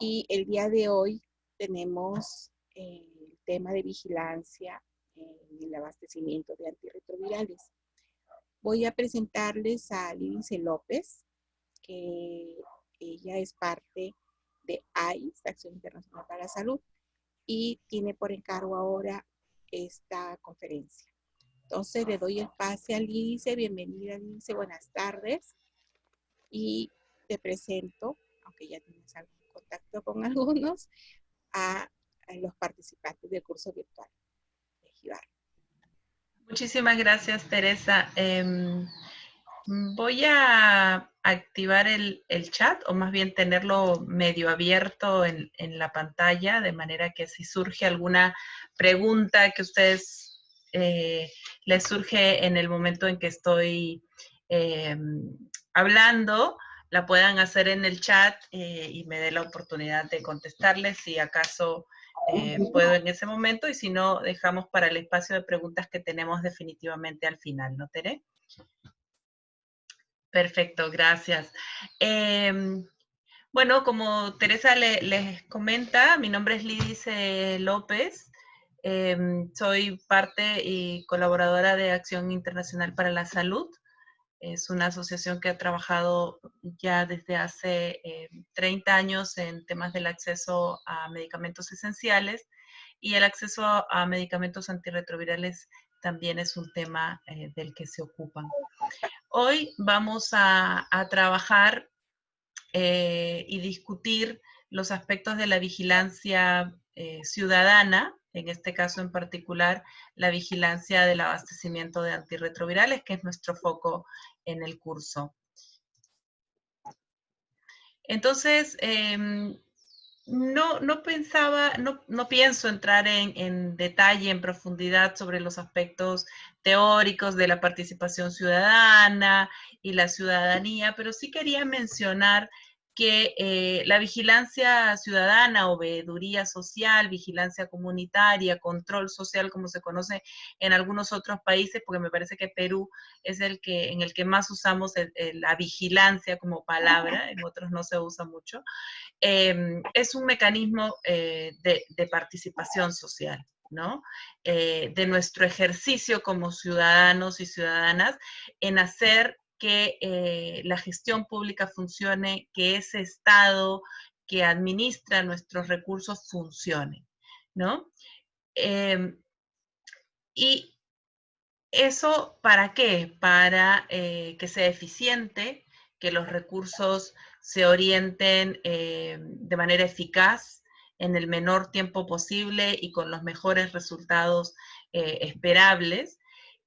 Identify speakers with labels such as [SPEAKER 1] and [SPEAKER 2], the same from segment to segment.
[SPEAKER 1] Y el día de hoy tenemos el tema de vigilancia en el abastecimiento de antirretrovirales. Voy a presentarles a Lídice López, que ella es parte de AIS, Acción Internacional para la Salud, y tiene por encargo ahora esta conferencia. Entonces le doy el pase a Lídice. Bienvenida, Lídice, buenas tardes. Y te presento, aunque ya tienes algún contacto con algunos, a los participantes del curso virtual de Jibar.
[SPEAKER 2] Muchísimas gracias, Teresa. Voy a activar el chat, o más bien tenerlo medio abierto en la pantalla, de manera que si surge alguna pregunta que a ustedes les surge en el momento en que estoy hablando, la puedan hacer en el chat y me dé la oportunidad de contestarles si acaso puedo en ese momento, y si no, dejamos para el espacio de preguntas que tenemos definitivamente al final, ¿no, Tere? Perfecto, gracias. Bueno, como Teresa les comenta, mi nombre es Lídice López. Soy parte y colaboradora de Acción Internacional para la Salud. Es una asociación que ha trabajado ya desde hace 30 años en temas del acceso a medicamentos esenciales, y el acceso a medicamentos antirretrovirales también es un tema del que se ocupan. Hoy vamos a trabajar y discutir los aspectos de la vigilancia ciudadana, en este caso en particular la vigilancia del abastecimiento de antirretrovirales, que es nuestro foco en el curso. Entonces, no pienso entrar en detalle, en profundidad sobre los aspectos teóricos de la participación ciudadana y la ciudadanía, pero sí quería mencionar que la vigilancia ciudadana o veeduría social, vigilancia comunitaria, control social, como se conoce en algunos otros países, porque me parece que Perú es en el que más usamos la vigilancia como palabra, en otros no se usa mucho, es un mecanismo de participación social, ¿no? De nuestro ejercicio como ciudadanos y ciudadanas en hacer que la gestión pública funcione, que ese Estado que administra nuestros recursos funcione, ¿no? Y eso, ¿para qué? Para que sea eficiente, que los recursos se orienten de manera eficaz en el menor tiempo posible y con los mejores resultados esperables,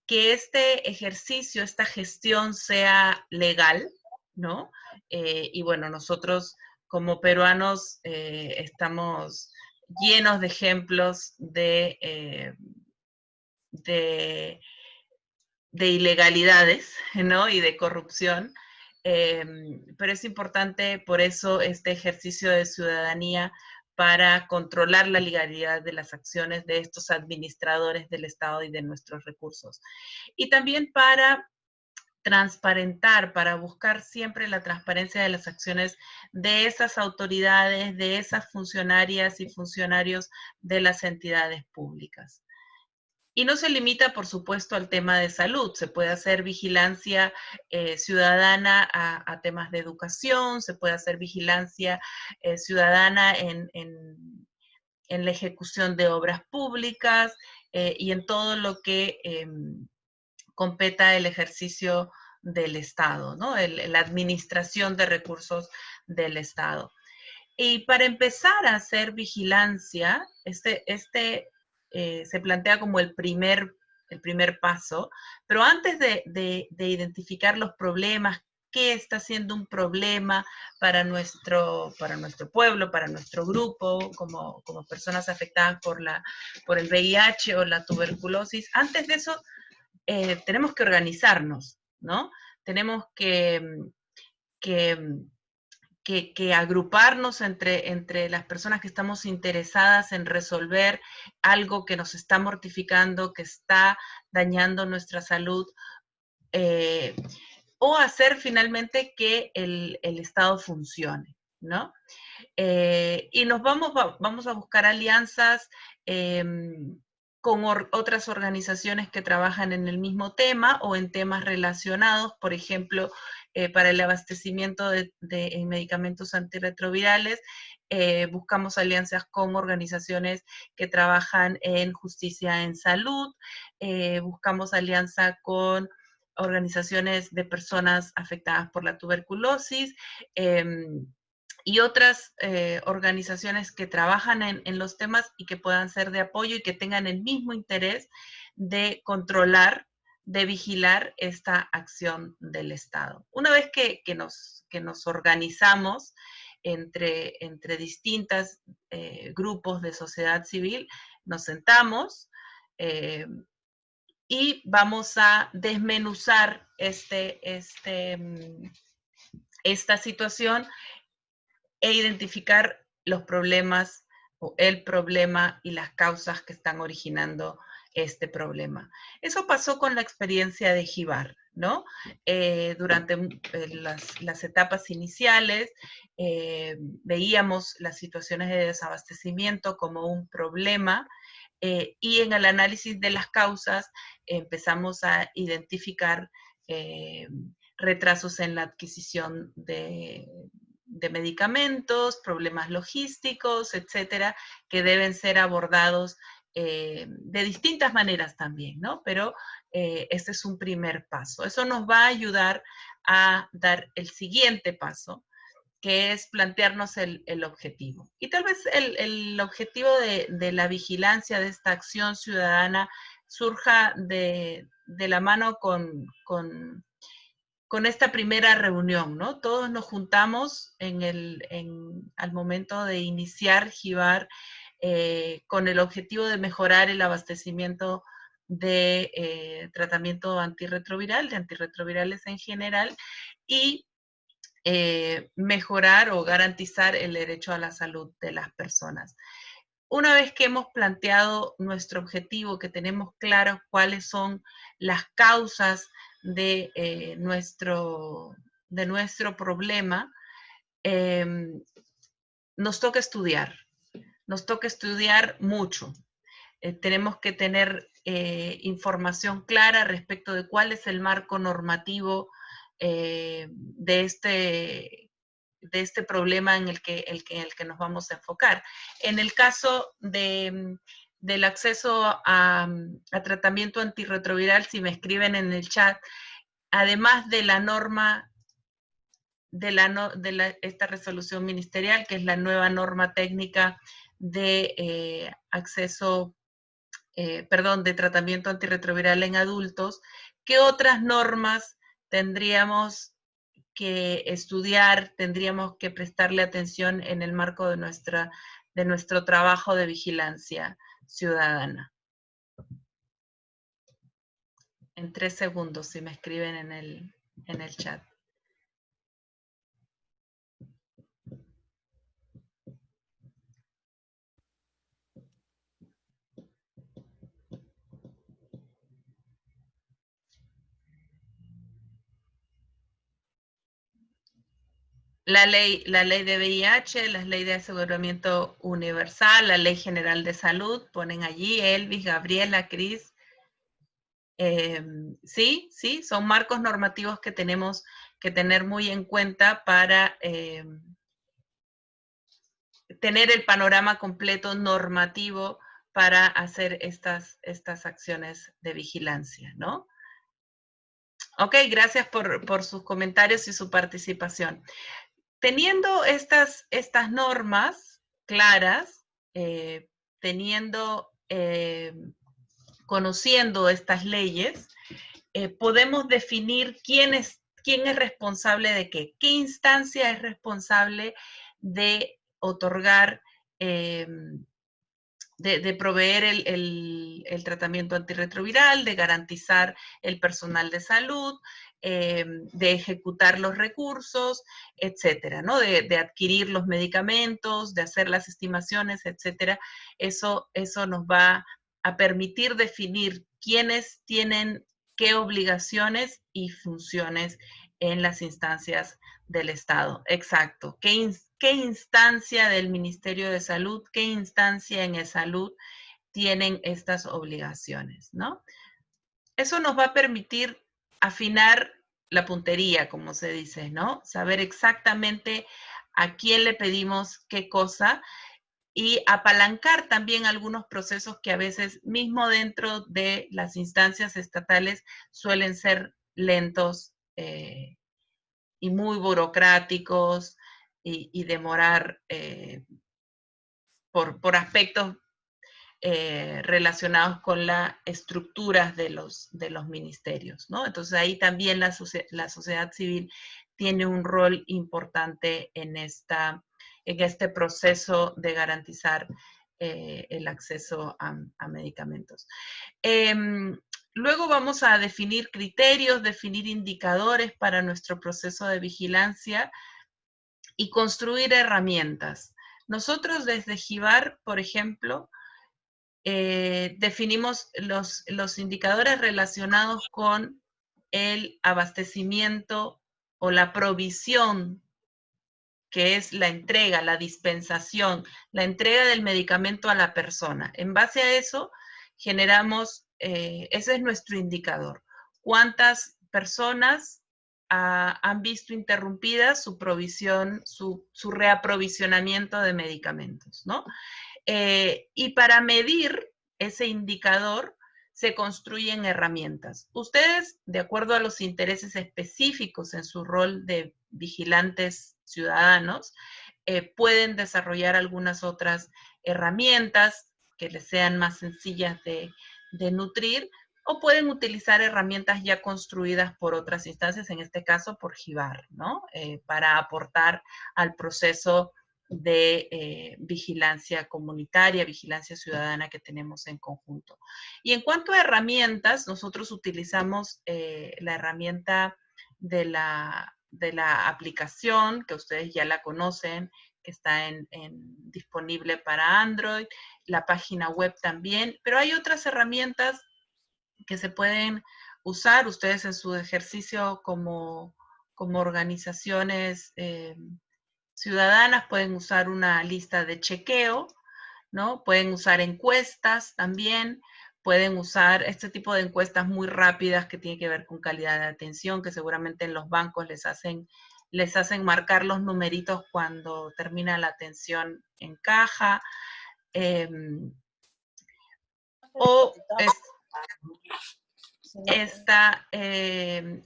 [SPEAKER 2] que este ejercicio, esta gestión sea legal, ¿no? Y bueno, nosotros como peruanos estamos llenos de ejemplos de ilegalidades, ¿no? Y de corrupción. Pero es importante por eso este ejercicio de ciudadanía para controlar la legalidad de las acciones de estos administradores del Estado y de nuestros recursos. Y también para transparentar, para buscar siempre la transparencia de las acciones de esas autoridades, de esas funcionarias y funcionarios de las entidades públicas. Y no se limita, por supuesto, al tema de salud. Se puede hacer vigilancia ciudadana a temas de educación, se puede hacer vigilancia ciudadana en la ejecución de obras públicas y en todo lo que competa el ejercicio del Estado, ¿no? La administración de recursos del Estado. Y para empezar a hacer vigilancia, se plantea como el primer paso, pero antes de identificar los problemas, qué está siendo un problema para nuestro pueblo, para nuestro grupo, como personas afectadas por el VIH o la tuberculosis, antes de eso tenemos que organizarnos, ¿no? Tenemos que agruparnos entre las personas que estamos interesadas en resolver algo que nos está mortificando, que está dañando nuestra salud, o hacer finalmente que el Estado funcione, ¿no? Y vamos a buscar alianzas con otras organizaciones que trabajan en el mismo tema o en temas relacionados, por ejemplo, para el abastecimiento de medicamentos antirretrovirales, buscamos alianzas con organizaciones que trabajan en justicia en salud, buscamos alianza con organizaciones de personas afectadas por la tuberculosis, y otras organizaciones que trabajan en los temas y que puedan ser de apoyo y que tengan el mismo interés de controlar, de vigilar esta acción del Estado. Una vez que nos organizamos entre distintos grupos de sociedad civil, nos sentamos y vamos a desmenuzar esta situación e identificar los problemas o el problema y las causas que están originando este problema. Eso pasó con la experiencia de Jibar, ¿no? Durante las etapas iniciales veíamos las situaciones de desabastecimiento como un problema y en el análisis de las causas empezamos a identificar retrasos en la adquisición de medicamentos, problemas logísticos, etcétera, que deben ser abordados de distintas maneras también, ¿no? Pero este es un primer paso. Eso nos va a ayudar a dar el siguiente paso, que es plantearnos el objetivo. Y tal vez el objetivo de la vigilancia de esta acción ciudadana surja de la mano con esta primera reunión, ¿no? Todos nos juntamos al momento de iniciar Jibar con el objetivo de mejorar el abastecimiento de tratamiento antirretroviral, de antirretrovirales en general, y mejorar o garantizar el derecho a la salud de las personas. Una vez que hemos planteado nuestro objetivo, que tenemos claro cuáles son las causas de nuestro problema, nos toca estudiar mucho. Tenemos que tener información clara respecto de cuál es el marco normativo de este problema en el que nos vamos a enfocar. En el caso del acceso a tratamiento antirretroviral, si me escriben en el chat, además de la norma esta resolución ministerial, que es la nueva norma técnica de acceso, de tratamiento antirretroviral en adultos, ¿qué otras normas tendríamos que estudiar, tendríamos que prestarle atención en el marco de nuestro trabajo de vigilancia ciudadana? En 3 segundos, si me escriben en el chat. La ley de VIH, la ley de aseguramiento universal, la ley general de salud, ponen allí Elvis, Gabriela, Cris. Sí, son marcos normativos que tenemos que tener muy en cuenta para tener el panorama completo normativo para hacer estas acciones de vigilancia, ¿no? Ok, gracias por sus comentarios y su participación. Teniendo estas normas claras, conociendo estas leyes, podemos definir quién es responsable de qué instancia es responsable de otorgar, de proveer el tratamiento antirretroviral, de garantizar el personal de salud, de ejecutar los recursos, etcétera, ¿no? De adquirir los medicamentos, de hacer las estimaciones, etcétera. Eso nos va a permitir definir quiénes tienen qué obligaciones y funciones en las instancias del Estado. Exacto. ¿Qué qué instancia del Ministerio de Salud, qué instancia en Salud tienen estas obligaciones, ¿no? Eso nos va a permitir afinar la puntería, como se dice, ¿no? Saber exactamente a quién le pedimos qué cosa y apalancar también algunos procesos que a veces, mismo dentro de las instancias estatales, suelen ser lentos y muy burocráticos y demorar por aspectos relacionados con las estructuras de los ministerios, ¿no? Entonces ahí también la sociedad civil tiene un rol importante en este proceso de garantizar el acceso a medicamentos. Luego vamos a definir criterios, definir indicadores para nuestro proceso de vigilancia y construir herramientas. Nosotros desde GIVAR, por ejemplo, definimos los indicadores relacionados con el abastecimiento o la provisión, que es la entrega, la dispensación, la entrega del medicamento a la persona. En base a eso, generamos, ese es nuestro indicador. ¿Cuántas personas han visto interrumpida su provisión, su reaprovisionamiento de medicamentos, ¿no? Y para medir ese indicador, se construyen herramientas. Ustedes, de acuerdo a los intereses específicos en su rol de vigilantes ciudadanos, pueden desarrollar algunas otras herramientas que les sean más sencillas de nutrir, o pueden utilizar herramientas ya construidas por otras instancias, en este caso por GIVAR, ¿no? Para aportar al proceso de vigilancia comunitaria, vigilancia ciudadana que tenemos en conjunto. Y en cuanto a herramientas, nosotros utilizamos la herramienta de la aplicación, que ustedes ya la conocen, que está disponible para Android, la página web también, pero hay otras herramientas que se pueden usar ustedes en su ejercicio como organizaciones ciudadanas. Pueden usar una lista de chequeo, ¿no? Pueden usar encuestas también, pueden usar este tipo de encuestas muy rápidas que tienen que ver con calidad de atención, que seguramente en los bancos les hacen marcar los numeritos cuando termina la atención en caja. O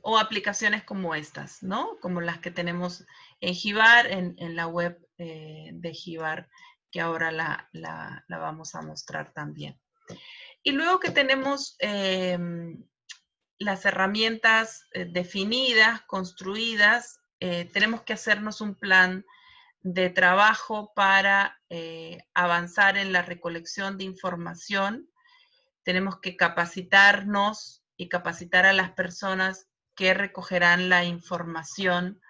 [SPEAKER 2] o aplicaciones como estas, ¿no? Como las que tenemos en GIVAR, en la web de GIVAR, que ahora la vamos a mostrar también. Y luego que tenemos las herramientas definidas, construidas, tenemos que hacernos un plan de trabajo para avanzar en la recolección de información. Tenemos que capacitarnos y capacitar a las personas que recogerán la información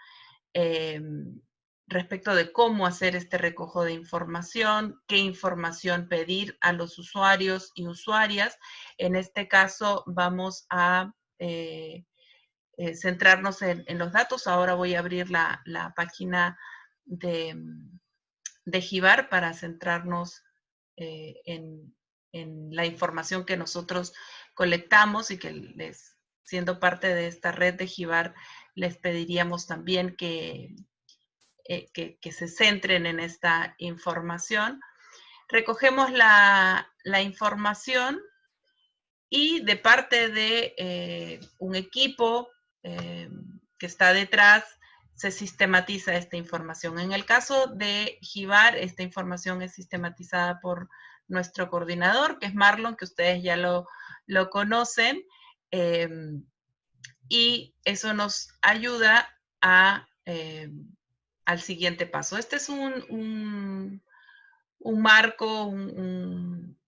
[SPEAKER 2] respecto de cómo hacer este recojo de información, qué información pedir a los usuarios y usuarias. En este caso vamos a centrarnos en los datos. Ahora voy a abrir la página de GIVAR para centrarnos en la información que nosotros colectamos y que siendo parte de esta red de GIVAR, les pediríamos también que se centren en esta información. Recogemos la información y de parte de un equipo que está detrás, se sistematiza esta información. En el caso de GIVAR, esta información es sistematizada por nuestro coordinador, que es Marlon, que ustedes ya lo conocen, y eso nos ayuda al siguiente paso. Este es un marco, un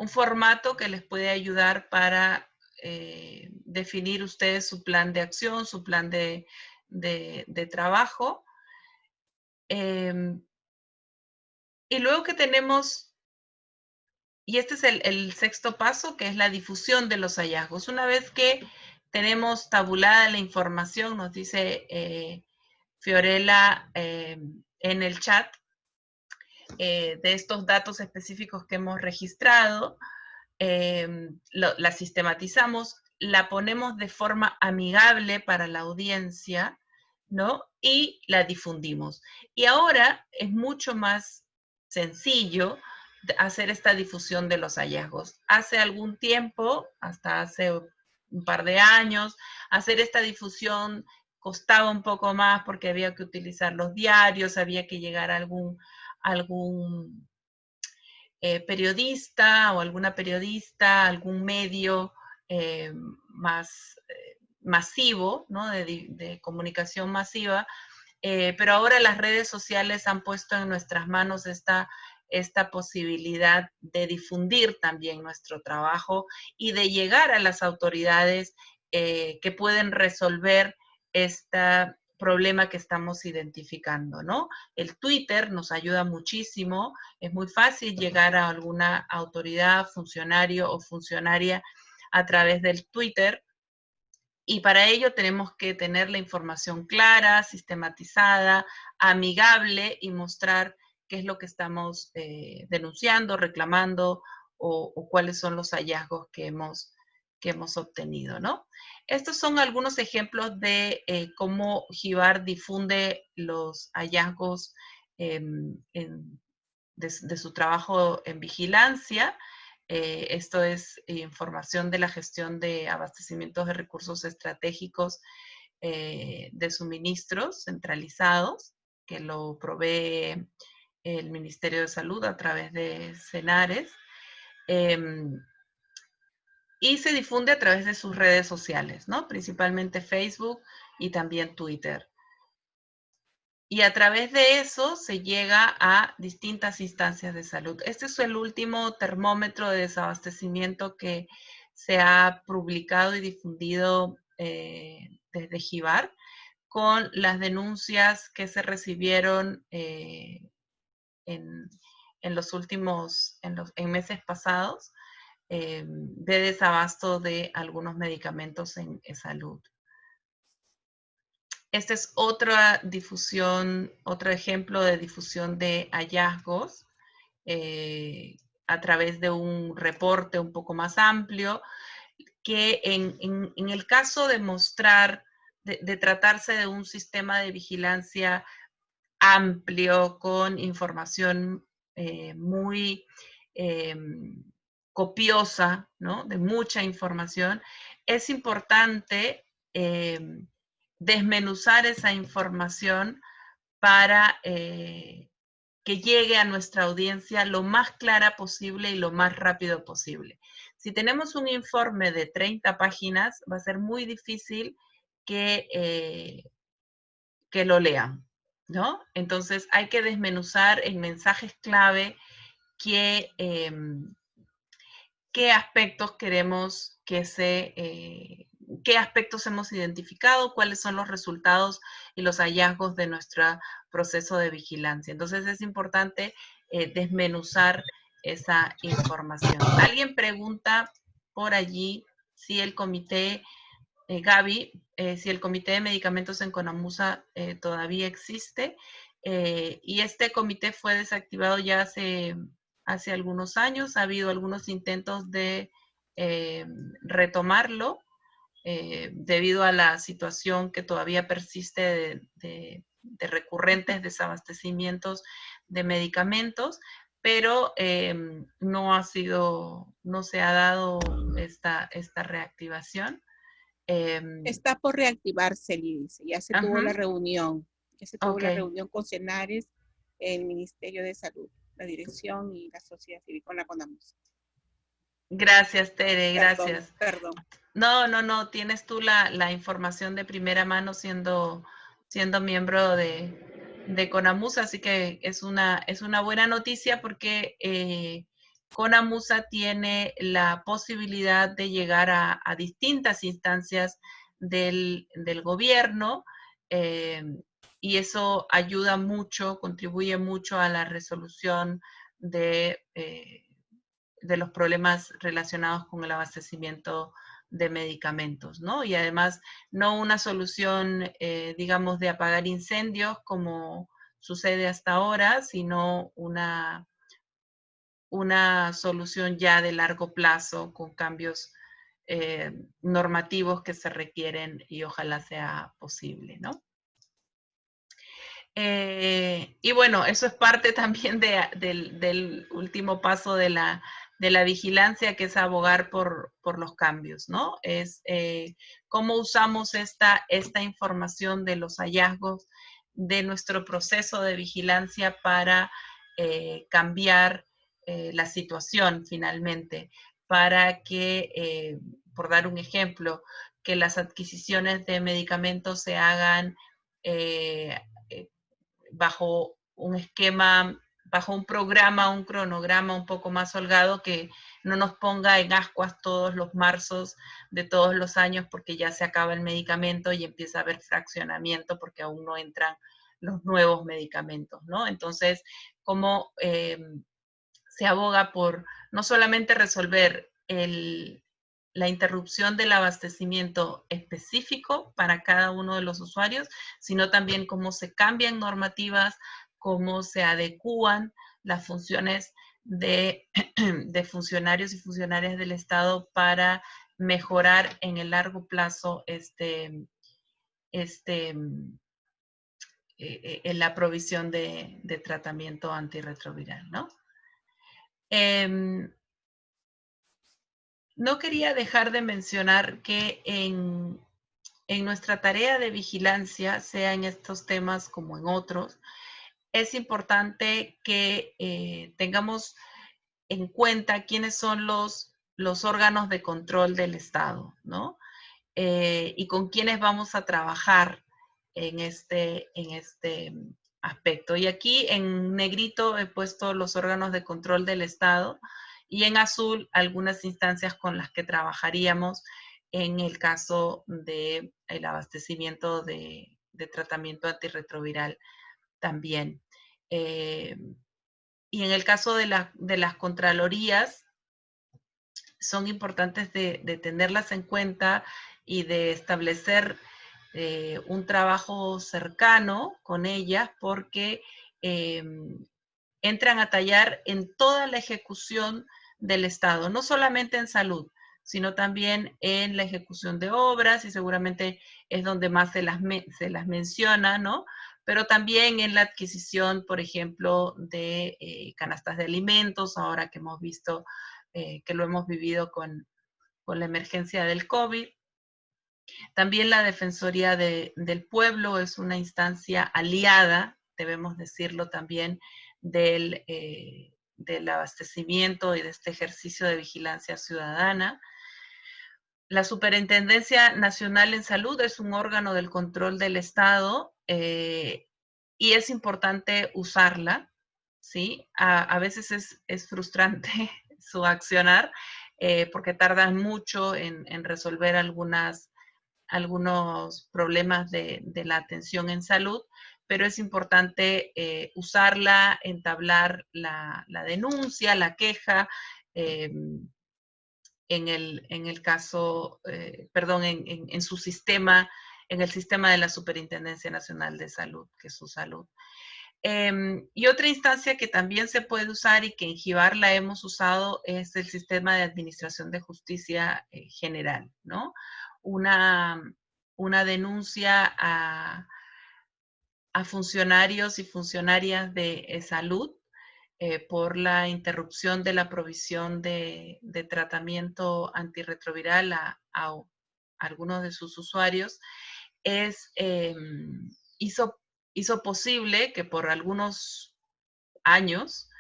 [SPEAKER 2] formato que les puede ayudar para definir ustedes su plan de acción, su plan de trabajo. Y luego que tenemos, y este es el sexto paso, que es la difusión de los hallazgos. Una vez que tenemos tabulada la información, nos dice Fiorella, en el chat de estos datos específicos que hemos registrado, la sistematizamos, la ponemos de forma amigable para la audiencia, ¿no? Y la difundimos. Y ahora es mucho más sencillo hacer esta difusión de los hallazgos. Hace algún tiempo, hasta hace un par de años, hacer esta difusión costaba un poco más porque había que utilizar los diarios, había que llegar a algún periodista o alguna periodista, algún medio más masivo, ¿no? de comunicación masiva, pero ahora las redes sociales han puesto en nuestras manos esta posibilidad de difundir también nuestro trabajo y de llegar a las autoridades que pueden resolver esta problema que estamos identificando, ¿no? El Twitter nos ayuda muchísimo, es muy fácil llegar a alguna autoridad, funcionario o funcionaria a través del Twitter, y para ello tenemos que tener la información clara, sistematizada, amigable y mostrar qué es lo que estamos denunciando, reclamando o cuáles son los hallazgos que hemos obtenido, ¿no? Estos son algunos ejemplos de cómo GIVAR difunde los hallazgos de su trabajo en vigilancia. Esto es información de la gestión de abastecimientos de recursos estratégicos de suministros centralizados, que lo provee el Ministerio de Salud a través de CENARES. Y se difunde a través de sus redes sociales, ¿no? Principalmente Facebook y también Twitter. Y a través de eso se llega a distintas instancias de salud. Este es el último termómetro de desabastecimiento que se ha publicado y difundido desde GIVAR, con las denuncias que se recibieron en los últimos, en meses pasados, de desabasto de algunos medicamentos en salud. Este es otra difusión, otro ejemplo de difusión de hallazgos a través de un reporte un poco más amplio, que en el caso de mostrar, de tratarse de un sistema de vigilancia amplio, con información muy copiosa, ¿no? De mucha información, es importante desmenuzar esa información para que llegue a nuestra audiencia lo más clara posible y lo más rápido posible. Si tenemos un informe de 30 páginas, va a ser muy difícil que lo lean, ¿no? Entonces hay que desmenuzar en mensajes clave qué aspectos queremos qué aspectos hemos identificado, cuáles son los resultados y los hallazgos de nuestro proceso de vigilancia. Entonces es importante desmenuzar esa información. Alguien pregunta por allí si el comité, Gaby, si el comité de medicamentos en CONAMUSA todavía existe, y este comité fue desactivado ya hace algunos años. Ha habido algunos intentos de retomarlo debido a la situación que todavía persiste de recurrentes desabastecimientos de medicamentos, pero no se ha dado esta reactivación.
[SPEAKER 1] Está por reactivarse, Lidice. Ya se tuvo la reunión. Ya se tuvo la reunión con CENARES, el Ministerio de Salud, la dirección y la sociedad civil con la CONAMUSA.
[SPEAKER 2] Gracias, Tere, gracias.
[SPEAKER 1] Perdón.
[SPEAKER 2] No, tienes tú la información de primera mano siendo miembro de CONAMUSA, así que es una buena noticia porque CONAMUSA tiene la posibilidad de llegar a distintas instancias del gobierno, y eso ayuda mucho, contribuye mucho a la resolución de los problemas relacionados con el abastecimiento de medicamentos, ¿no? Y además, no una solución, digamos, de apagar incendios, como sucede hasta ahora, sino una solución ya de largo plazo con cambios normativos que se requieren y ojalá sea posible, ¿no? Y bueno, eso es parte también del último paso de la vigilancia, que es abogar por los cambios, ¿no? Es cómo usamos esta información de los hallazgos de nuestro proceso de vigilancia para cambiar la situación finalmente, para que, por dar un ejemplo, que las adquisiciones de medicamentos se hagan bajo un esquema, bajo un programa, un cronograma un poco más holgado, que no nos ponga en ascuas todos los marzos de todos los años porque ya se acaba el medicamento y empieza a haber fraccionamiento porque aún no entran los nuevos medicamentos, ¿no? Entonces, ¿cómo se aboga por no solamente resolver la interrupción del abastecimiento específico para cada uno de los usuarios, sino también cómo se cambian normativas, cómo se adecúan las funciones de funcionarios y funcionarias del Estado para mejorar en el largo plazo en la provisión de tratamiento antirretroviral, ¿no? No quería dejar de mencionar que en nuestra tarea de vigilancia, sea en estos temas como en otros, es importante que tengamos en cuenta quiénes son los órganos de control del Estado, ¿no? Y con quiénes vamos a trabajar en este aspecto. Y aquí en negrito he puesto los órganos de control del Estado y en azul algunas instancias con las que trabajaríamos en el caso del abastecimiento de tratamiento antirretroviral también. Y en el caso de las contralorías, son importantes de tenerlas en cuenta y de establecer un trabajo cercano con ellas, porque entran a tallar en toda la ejecución del Estado, no solamente en salud, sino también en la ejecución de obras, y seguramente es donde más se las menciona, ¿no? Pero también en la adquisición, por ejemplo, de canastas de alimentos, ahora que hemos visto que lo hemos vivido con la emergencia del COVID. También la Defensoría del Pueblo es una instancia aliada, debemos decirlo también, del abastecimiento y de este ejercicio de vigilancia ciudadana. La Superintendencia Nacional en Salud es un órgano del control del Estado y es importante usarla, ¿sí? A veces es frustrante su accionar porque tardan mucho en resolver algunos problemas de la atención en salud, pero es importante usarla, entablar la denuncia, la queja, en el caso, perdón, en su sistema, en el sistema de la Superintendencia Nacional de Salud, que es su salud. Y otra instancia que también se puede usar y que en JIVAR la hemos usado es el sistema de administración de justicia general, ¿no? Una denuncia a funcionarios y funcionarias de salud por la interrupción de la provisión de tratamiento antirretroviral a algunos de sus usuarios, hizo posible que por algunos años,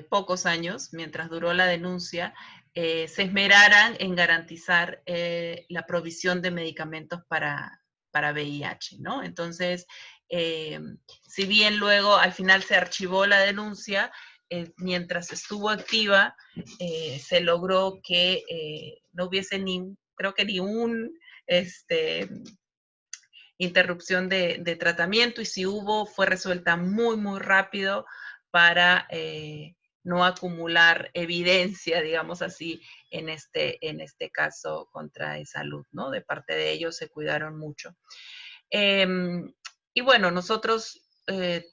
[SPEAKER 2] pocos años, mientras duró la denuncia, se esmeraran en garantizar la provisión de medicamentos para VIH, ¿no? Entonces, si bien luego al final se archivó la denuncia, mientras estuvo activa, se logró que no hubiese creo que ni un interrupción de tratamiento, y si hubo, fue resuelta muy, muy rápido para no acumular evidencia, digamos así, en este caso contra eSalud, ¿no? De parte de ellos se cuidaron mucho. Y bueno, nosotros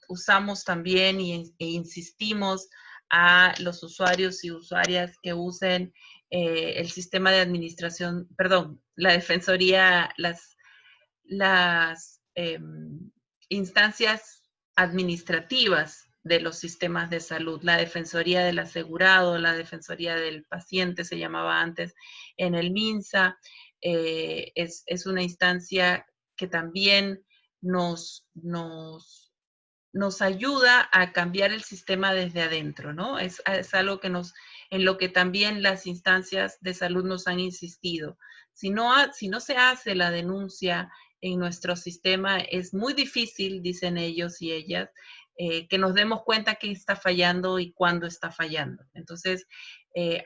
[SPEAKER 2] usamos también e insistimos a los usuarios y usuarias que usen el sistema de administración, perdón, la defensoría, las instancias administrativas de los sistemas de salud, la defensoría del asegurado, la defensoría del paciente se llamaba antes en el MINSA, es una instancia que también nos ayuda a cambiar el sistema desde adentro, ¿no? Es algo que en lo que también las instancias de salud nos han insistido. Si no se hace la denuncia en nuestro sistema, es muy difícil, dicen ellos y ellas, que nos demos cuenta qué está fallando y cuándo está fallando. Entonces,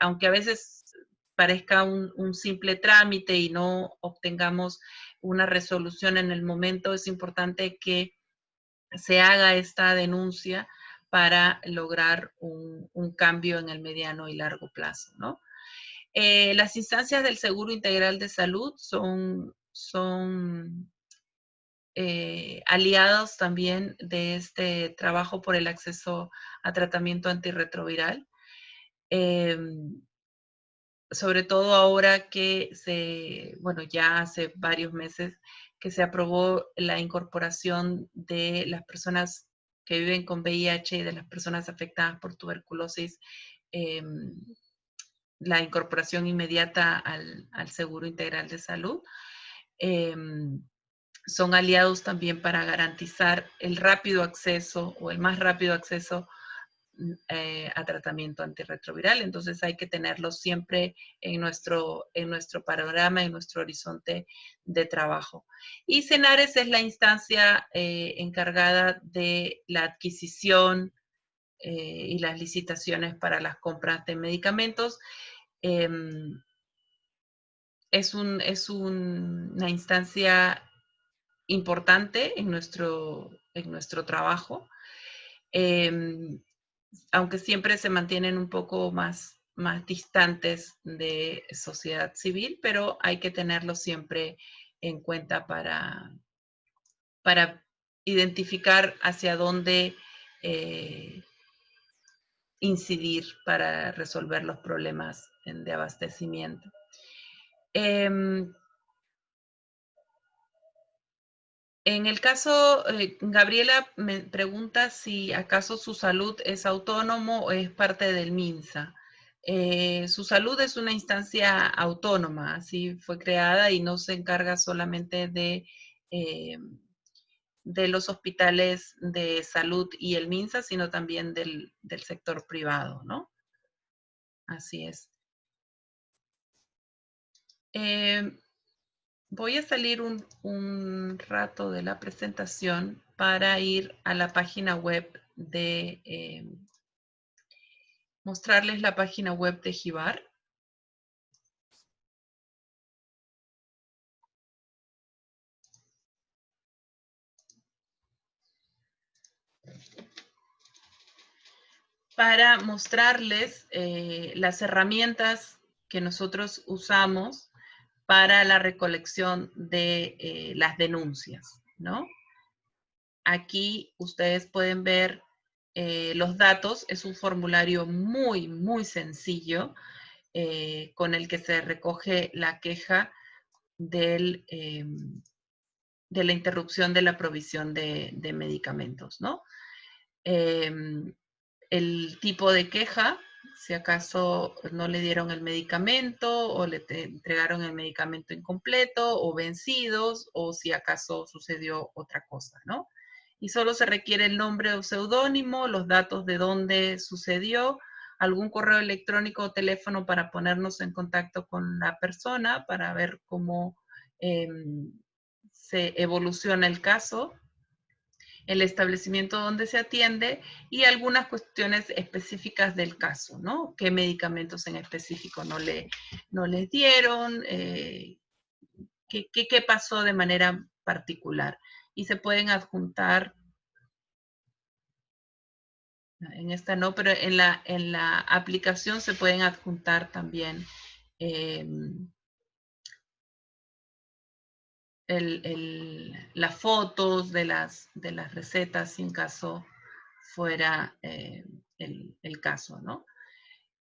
[SPEAKER 2] aunque a veces parezca un simple trámite y no obtengamos una resolución en el momento, es importante que se haga esta denuncia para lograr un cambio en el mediano y largo plazo, ¿no? Las instancias del Seguro Integral de Salud son aliados también de este trabajo por el acceso a tratamiento antirretroviral. Sobre todo ahora que ya hace varios meses que se aprobó la incorporación de las personas que viven con VIH y de las personas afectadas por tuberculosis, la incorporación inmediata al Seguro Integral de Salud. Son aliados también para garantizar el rápido acceso o el más rápido acceso a tratamiento antirretroviral. Entonces hay que tenerlo siempre en nuestro panorama, en nuestro horizonte de trabajo. Y CENARES es la instancia encargada de la adquisición y las licitaciones para las compras de medicamentos. Es una instancia importante en nuestro trabajo. Aunque siempre se mantienen un poco más distantes de sociedad civil, pero hay que tenerlo siempre en cuenta para identificar hacia dónde incidir para resolver los problemas de abastecimiento. En el caso, Gabriela me pregunta si acaso su salud es autónomo o es parte del MINSA. Su salud es una instancia autónoma, así fue creada y no se encarga solamente de los hospitales de salud y el MINSA, sino también del sector privado, ¿no? Así es. Voy a salir un rato de la presentación para ir a la página web mostrarles la página web de JIVAR. Para mostrarles las herramientas que nosotros usamos para la recolección de las denuncias, ¿no? Aquí ustedes pueden ver los datos. Es un formulario muy, muy sencillo con el que se recoge la queja de la interrupción de la provisión de medicamentos, ¿no? El tipo de queja, si acaso no le dieron el medicamento o le entregaron el medicamento incompleto o vencidos, o si acaso sucedió otra cosa, ¿no? Y solo se requiere el nombre o seudónimo, los datos de dónde sucedió, algún correo electrónico o teléfono para ponernos en contacto con la persona para ver cómo se evoluciona el caso, el establecimiento donde se atiende y algunas cuestiones específicas del caso, ¿no? ¿Qué medicamentos en específico no les dieron? ¿Qué pasó de manera particular? Y se pueden adjuntar, en esta no, pero en la aplicación se pueden adjuntar también las fotos de las recetas, si en caso fuera el caso, ¿no?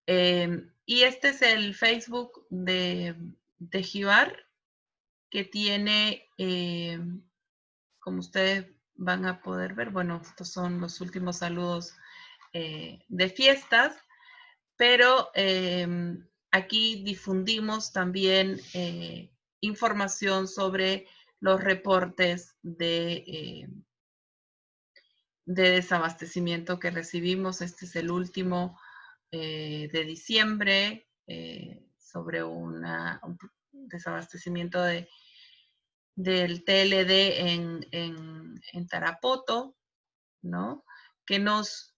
[SPEAKER 2] Y este es el Facebook de Gibar, que tiene, como ustedes van a poder ver, bueno, estos son los últimos saludos de fiestas, pero aquí difundimos también información sobre los reportes de desabastecimiento que recibimos. Este es el último de diciembre, sobre un desabastecimiento del TLD en Tarapoto, ¿no? Que nos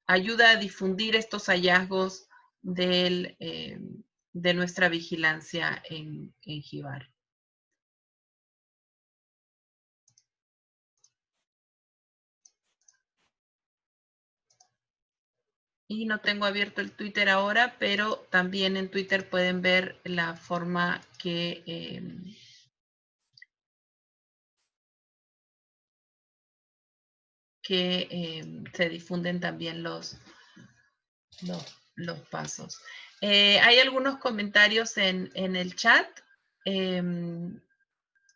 [SPEAKER 2] ayuda a difundir estos hallazgos de nuestra vigilancia en Gibar. Y no tengo abierto el Twitter ahora, pero también en Twitter pueden ver la forma que se difunden también los pasos. Hay algunos comentarios en el chat.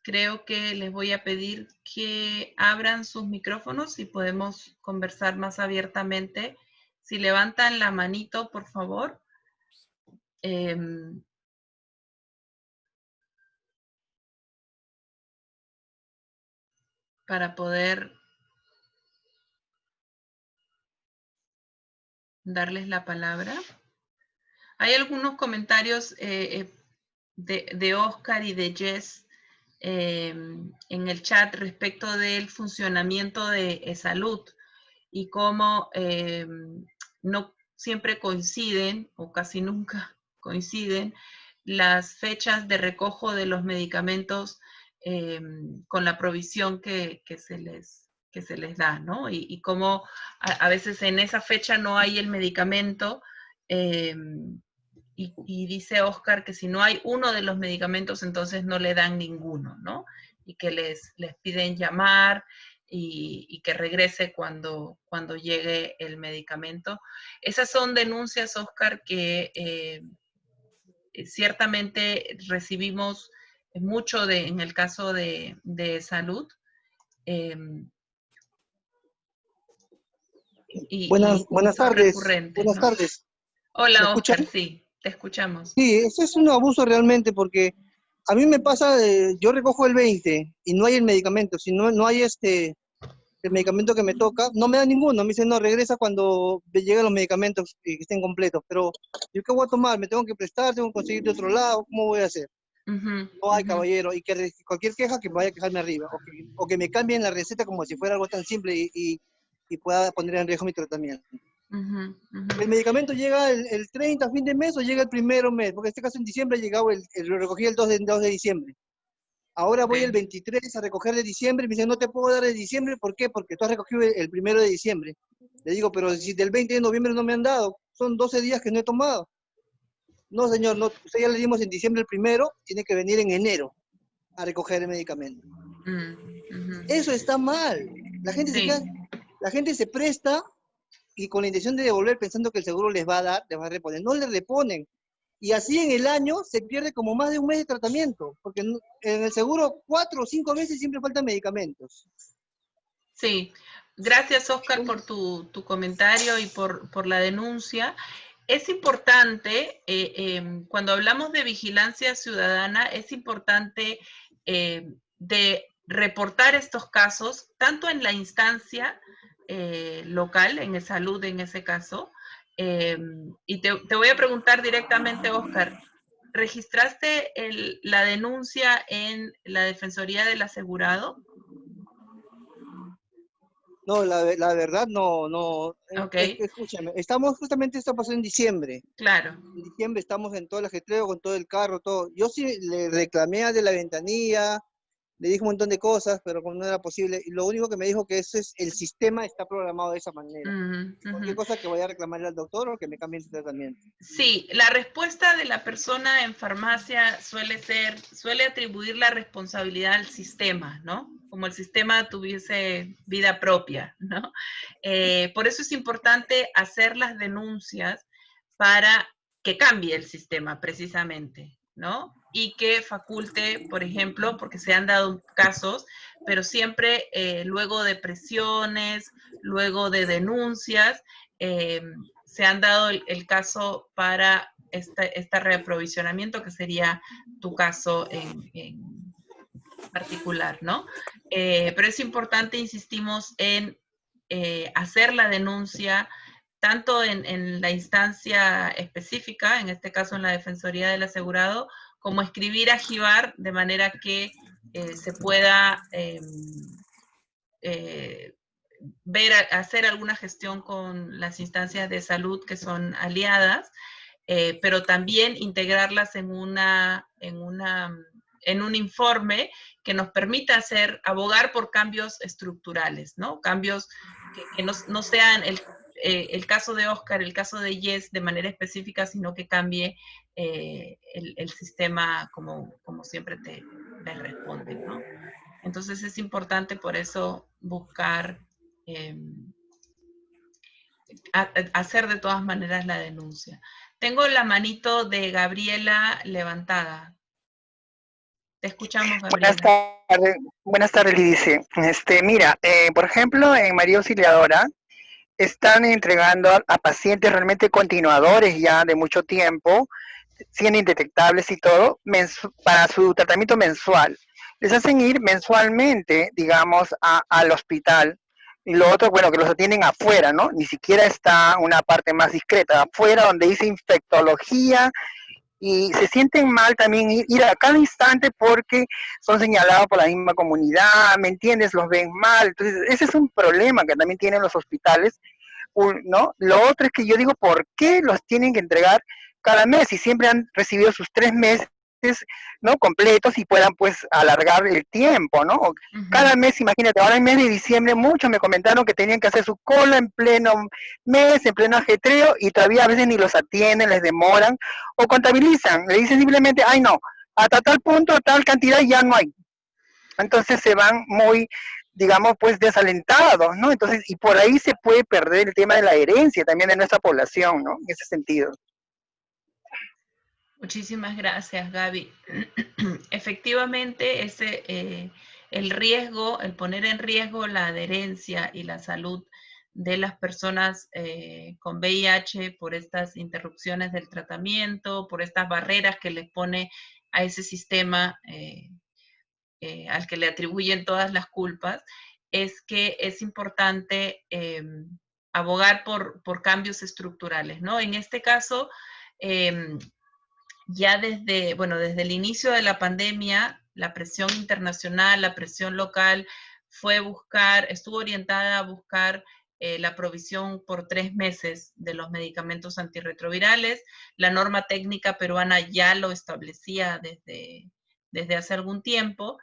[SPEAKER 2] Creo que les voy a pedir que abran sus micrófonos y podemos conversar más abiertamente. Si levantan la manito, por favor. Para poder darles la palabra. Hay algunos comentarios de Oscar y de Jess en el chat respecto del funcionamiento de salud y cómo no siempre coinciden, o casi nunca coinciden, las fechas de recojo de los medicamentos con la provisión que se les da, ¿no? Y cómo a veces en esa fecha no hay el medicamento, y dice Oscar que si no hay uno de los medicamentos, entonces no le dan ninguno, ¿no? Y que les piden llamar y que regrese cuando llegue el medicamento. Esas son denuncias, Oscar, que ciertamente recibimos mucho en el caso de salud.
[SPEAKER 3] Buenas
[SPEAKER 2] son
[SPEAKER 3] tardes.
[SPEAKER 2] recurrentes,
[SPEAKER 3] Buenas
[SPEAKER 2] ¿no?
[SPEAKER 3] tardes. ¿Me
[SPEAKER 2] Hola,
[SPEAKER 3] escuchan?
[SPEAKER 2] Oscar, sí, te escuchamos.
[SPEAKER 3] Sí, eso es un abuso realmente porque a mí me pasa, yo recojo el 20 y no hay el medicamento. Si no hay el medicamento que me toca, no me da ninguno. Me dicen, no, regresa cuando lleguen los medicamentos que estén completos. Pero, ¿yo qué voy a tomar? ¿Me tengo que prestar? ¿Tengo que conseguir de otro lado? ¿Cómo voy a hacer? No hay, caballero. Y que cualquier queja que vaya a quejarme arriba. O que me cambien la receta como si fuera algo tan simple y pueda poner en riesgo mi tratamiento. El medicamento llega el 30 a fin de mes o llega el primero mes, porque en este caso en diciembre llegado lo recogí el 2 de diciembre. Ahora voy el 23 a recoger de diciembre y me dicen, no te puedo dar de diciembre, ¿por qué? Porque tú has recogido el 1 de diciembre. Le digo, pero si del 20 de noviembre no me han dado, son 12 días que no he tomado. No, señor, no, usted ya le dimos en diciembre el 1, tiene que venir en enero a recoger el medicamento. Eso está mal. La gente la gente se presta y con la intención de devolver pensando que el seguro les va a dar, les va a reponer. No le reponen. Y así en el año se pierde como más de un mes de tratamiento, porque en el seguro 4 o 5 meses siempre faltan medicamentos.
[SPEAKER 2] Sí, gracias Oscar por tu comentario y por la denuncia. Es importante, cuando hablamos de vigilancia ciudadana, es importante de reportar estos casos, tanto en la instancia local, en salud en ese caso, y te voy a preguntar directamente, Oscar, ¿registraste la denuncia en la Defensoría del Asegurado?
[SPEAKER 3] No, la verdad no.
[SPEAKER 2] Ok.
[SPEAKER 3] Escúchame, esto pasó en diciembre.
[SPEAKER 2] Claro.
[SPEAKER 3] En diciembre estamos en todo el ajetreo, con todo el carro, todo. Yo sí le reclamé a de la ventanilla, Le dije un montón de cosas, pero como no era posible, y lo único que me dijo que ese es el sistema está programado de esa manera. Cualquier cosa que vaya a reclamarle al doctor o que me cambien de tratamiento.
[SPEAKER 2] Sí, la respuesta de la persona en farmacia suele atribuir la responsabilidad al sistema, ¿no? Como el sistema tuviese vida propia, ¿no? Por eso es importante hacer las denuncias para que cambie el sistema, precisamente, ¿no? Y que faculte, por ejemplo, porque se han dado casos, pero siempre luego de presiones, luego de denuncias, se han dado el caso para este reaprovisionamiento, que sería tu caso en particular, ¿no? Pero es importante, insistimos, en hacer la denuncia tanto en la instancia específica, en este caso en la Defensoría del Asegurado, como escribir a JIVAR de manera que se pueda hacer alguna gestión con las instancias de salud que son aliadas, pero también integrarlas en un informe que nos permita abogar por cambios estructurales, ¿no? Cambios que no sean el caso de Oscar, el caso de Yes de manera específica, sino que cambie el sistema como siempre te responden, ¿no? Entonces es importante por eso buscar hacer de todas maneras la denuncia. Tengo la manito de Gabriela levantada. Te escuchamos, Gabriela.
[SPEAKER 4] Buenas tardes, Lidice. Mira, por ejemplo, en María Auxiliadora están entregando a pacientes realmente continuadores ya de mucho tiempo, siendo indetectables y todo, para su tratamiento mensual. Les hacen ir mensualmente, digamos, al hospital. Y lo otro, bueno, que los atienden afuera, ¿no? Ni siquiera está una parte más discreta, afuera donde dice infectología, y se sienten mal también ir a cada instante porque son señalados por la misma comunidad, ¿me entiendes? Los ven mal. Entonces, ese es un problema que también tienen los hospitales, ¿no? Lo otro es que yo digo, ¿por qué los tienen que entregar cada mes? Si siempre han recibido sus 3 meses, ¿no? Completos y puedan pues alargar el tiempo, ¿no? Cada mes, imagínate, ahora en mes de diciembre muchos me comentaron que tenían que hacer su cola en pleno mes, en pleno ajetreo, y todavía a veces ni los atienden, les demoran, o contabilizan, le dicen simplemente, ay no, hasta tal punto, tal cantidad ya no hay. Entonces se van muy, digamos, pues desalentados, ¿no? Entonces, y por ahí se puede perder el tema de la herencia también de nuestra población, ¿no? En ese sentido.
[SPEAKER 2] Muchísimas gracias, Gaby. Efectivamente, el riesgo, el poner en riesgo la adherencia y la salud de las personas con VIH por estas interrupciones del tratamiento, por estas barreras que les pone a ese sistema al que le atribuyen todas las culpas, es que es importante abogar por cambios estructurales, ¿no? En este caso, ya desde el inicio de la pandemia, la presión internacional, la presión local estuvo orientada a buscar la provisión por 3 meses de los medicamentos antirretrovirales. La norma técnica peruana ya lo establecía desde hace algún tiempo,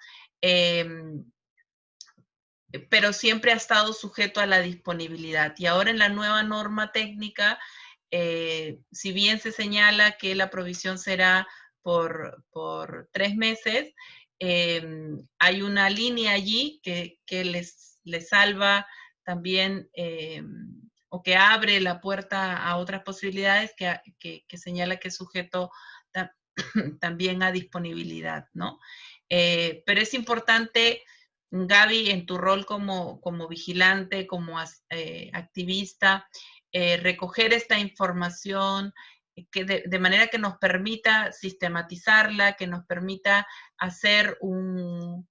[SPEAKER 2] pero siempre ha estado sujeto a la disponibilidad. Y ahora en la nueva norma técnica, si bien se señala que la provisión será por 3 meses, hay una línea allí que les salva también o que abre la puerta a otras posibilidades que señala que es sujeto también a disponibilidad, ¿no? Pero es importante, Gaby, en tu rol como vigilante, como activista, recoger esta información que de manera que nos permita sistematizarla, que nos permita hacer un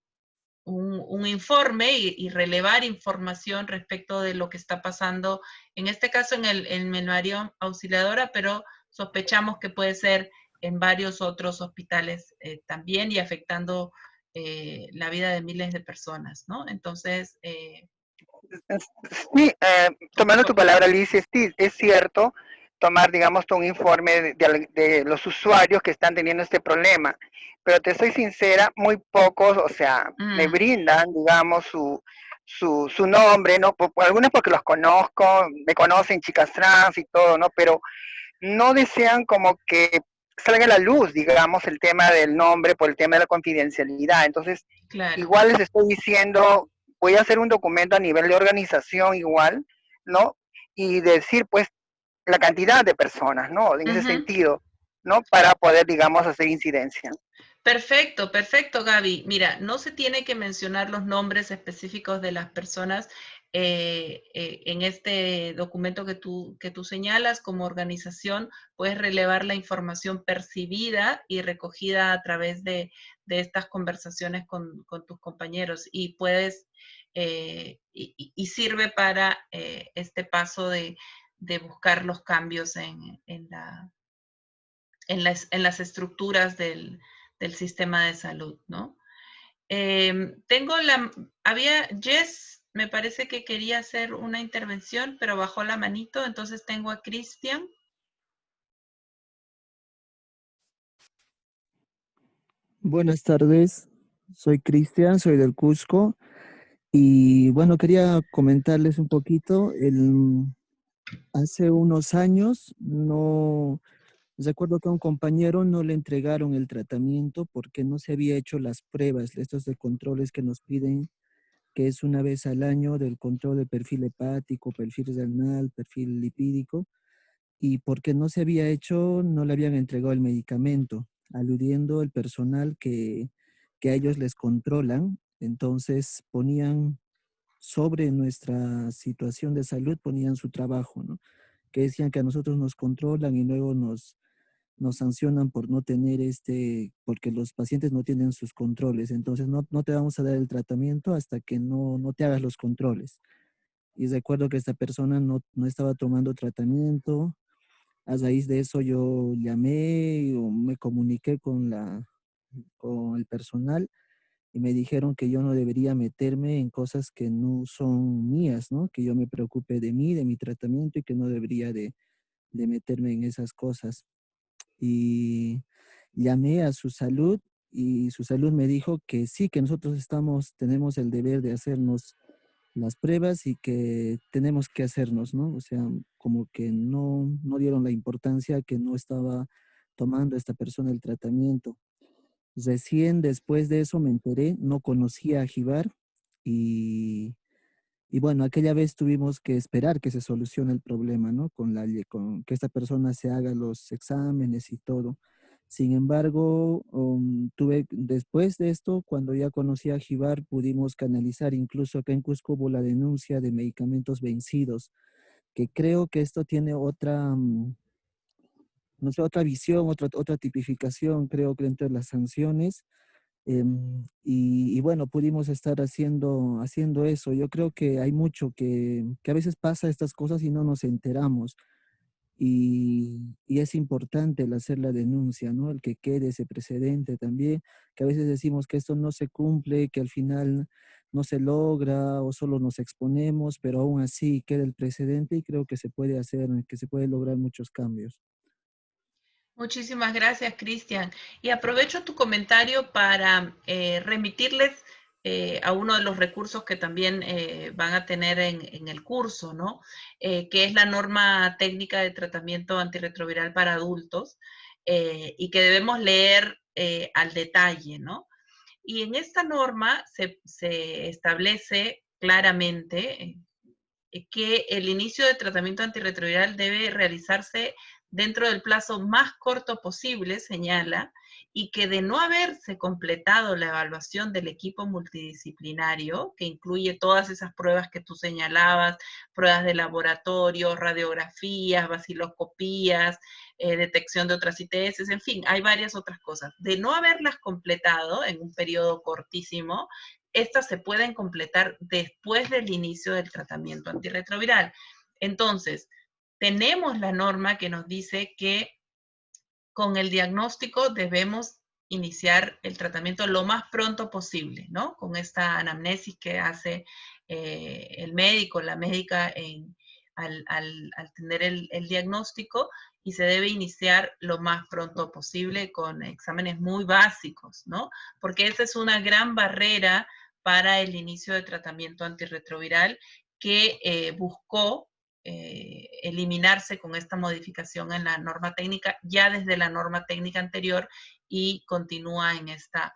[SPEAKER 2] informe y relevar información respecto de lo que está pasando, en este caso en María Auxiliadora, pero sospechamos que puede ser en varios otros hospitales también y afectando la vida de miles de personas, ¿no? Entonces...
[SPEAKER 4] Sí, tomando tu palabra, Liz, es cierto tomar, digamos, un informe de los usuarios que están teniendo este problema. Pero te soy sincera, muy pocos, o sea, me brindan, digamos, su nombre, ¿no? Algunos porque los conozco, me conocen chicas trans y todo, ¿no? Pero no desean como que salga a la luz, digamos, el tema del nombre por el tema de la confidencialidad. Entonces,
[SPEAKER 2] Claro.
[SPEAKER 4] igual les estoy diciendo, voy a hacer un documento a nivel de organización igual, ¿no? Y decir, pues, la cantidad de personas, ¿no? En ese sentido, ¿no? Para poder, digamos, hacer incidencia.
[SPEAKER 2] Perfecto, perfecto, Gaby. Mira, no se tiene que mencionar los nombres específicos de las personas en este documento que tú señalas como organización. Puedes relevar la información percibida y recogida a través de estas conversaciones con tus compañeros y puedes, y sirve para este paso de buscar los cambios en las estructuras del sistema de salud, ¿no? Jess, me parece que quería hacer una intervención, pero bajó la manito, entonces tengo a Cristian.
[SPEAKER 5] Buenas tardes, soy Cristian, soy del Cusco y bueno, quería comentarles un poquito. Hace unos años recuerdo que a un compañero no le entregaron el tratamiento porque no se había hecho las pruebas, estos de controles que nos piden, que es una vez al año del control de perfil hepático, perfil renal, perfil lipídico, y porque no se había hecho, no le habían entregado el medicamento, aludiendo el personal que a ellos les controlan. Entonces ponían sobre nuestra situación de salud, ponían su trabajo, ¿no? Que decían que a nosotros nos controlan y luego nos sancionan por no tener porque los pacientes no tienen sus controles. Entonces no te vamos a dar el tratamiento hasta que no te hagas los controles. Y recuerdo que esta persona no estaba tomando tratamiento. A raíz de eso yo llamé o me comuniqué con el personal y me dijeron que yo no debería meterme en cosas que no son mías, ¿no? Que yo me preocupe de mí, de mi tratamiento y que no debería de meterme en esas cosas. Y llamé a su salud y su salud me dijo que sí, que nosotros tenemos el deber de hacernos las pruebas y que tenemos que hacernos, ¿no? O sea, como que no dieron la importancia que no estaba tomando esta persona el tratamiento. Recién después de eso me enteré, no conocía a Jibar y, y bueno, aquella vez tuvimos que esperar que se solucione el problema, ¿no? Con que esta persona se haga los exámenes y todo. Sin embargo, después de esto, cuando ya conocí a Jibar, pudimos canalizar, incluso acá en Cusco hubo la denuncia de medicamentos vencidos, que creo que esto tiene no sé, otra visión, otra tipificación, creo que dentro de las sanciones. Y bueno, pudimos estar haciendo eso. Yo creo que hay mucho que a veces pasa estas cosas y no nos enteramos. Y es importante el hacer la denuncia, ¿no? El que quede ese precedente también, que a veces decimos que esto no se cumple, que al final no se logra o solo nos exponemos, pero aún así queda el precedente y creo que se puede hacer, que se puede lograr muchos cambios.
[SPEAKER 2] Muchísimas gracias, Cristian. Y aprovecho tu comentario para remitirles a uno de los recursos que también van a tener en el curso, ¿no? Que es la norma técnica de tratamiento antirretroviral para adultos y que debemos leer al detalle, ¿no? Y en esta norma se establece claramente que el inicio de tratamiento antirretroviral debe realizarse dentro del plazo más corto posible, señala, y que de no haberse completado la evaluación del equipo multidisciplinario, que incluye todas esas pruebas que tú señalabas, pruebas de laboratorio, radiografías, vaciloscopías, detección de otras ITS, en fin, hay varias otras cosas. De no haberlas completado en un periodo cortísimo, estas se pueden completar después del inicio del tratamiento antirretroviral. Entonces, tenemos la norma que nos dice que con el diagnóstico debemos iniciar el tratamiento lo más pronto posible, ¿no? Con esta anamnesis que hace el médico, la médica al tener el diagnóstico, y se debe iniciar lo más pronto posible con exámenes muy básicos, ¿no? Porque esa es una gran barrera para el inicio de tratamiento antirretroviral que buscó eliminarse con esta modificación en la norma técnica, ya desde la norma técnica anterior, y continúa en esta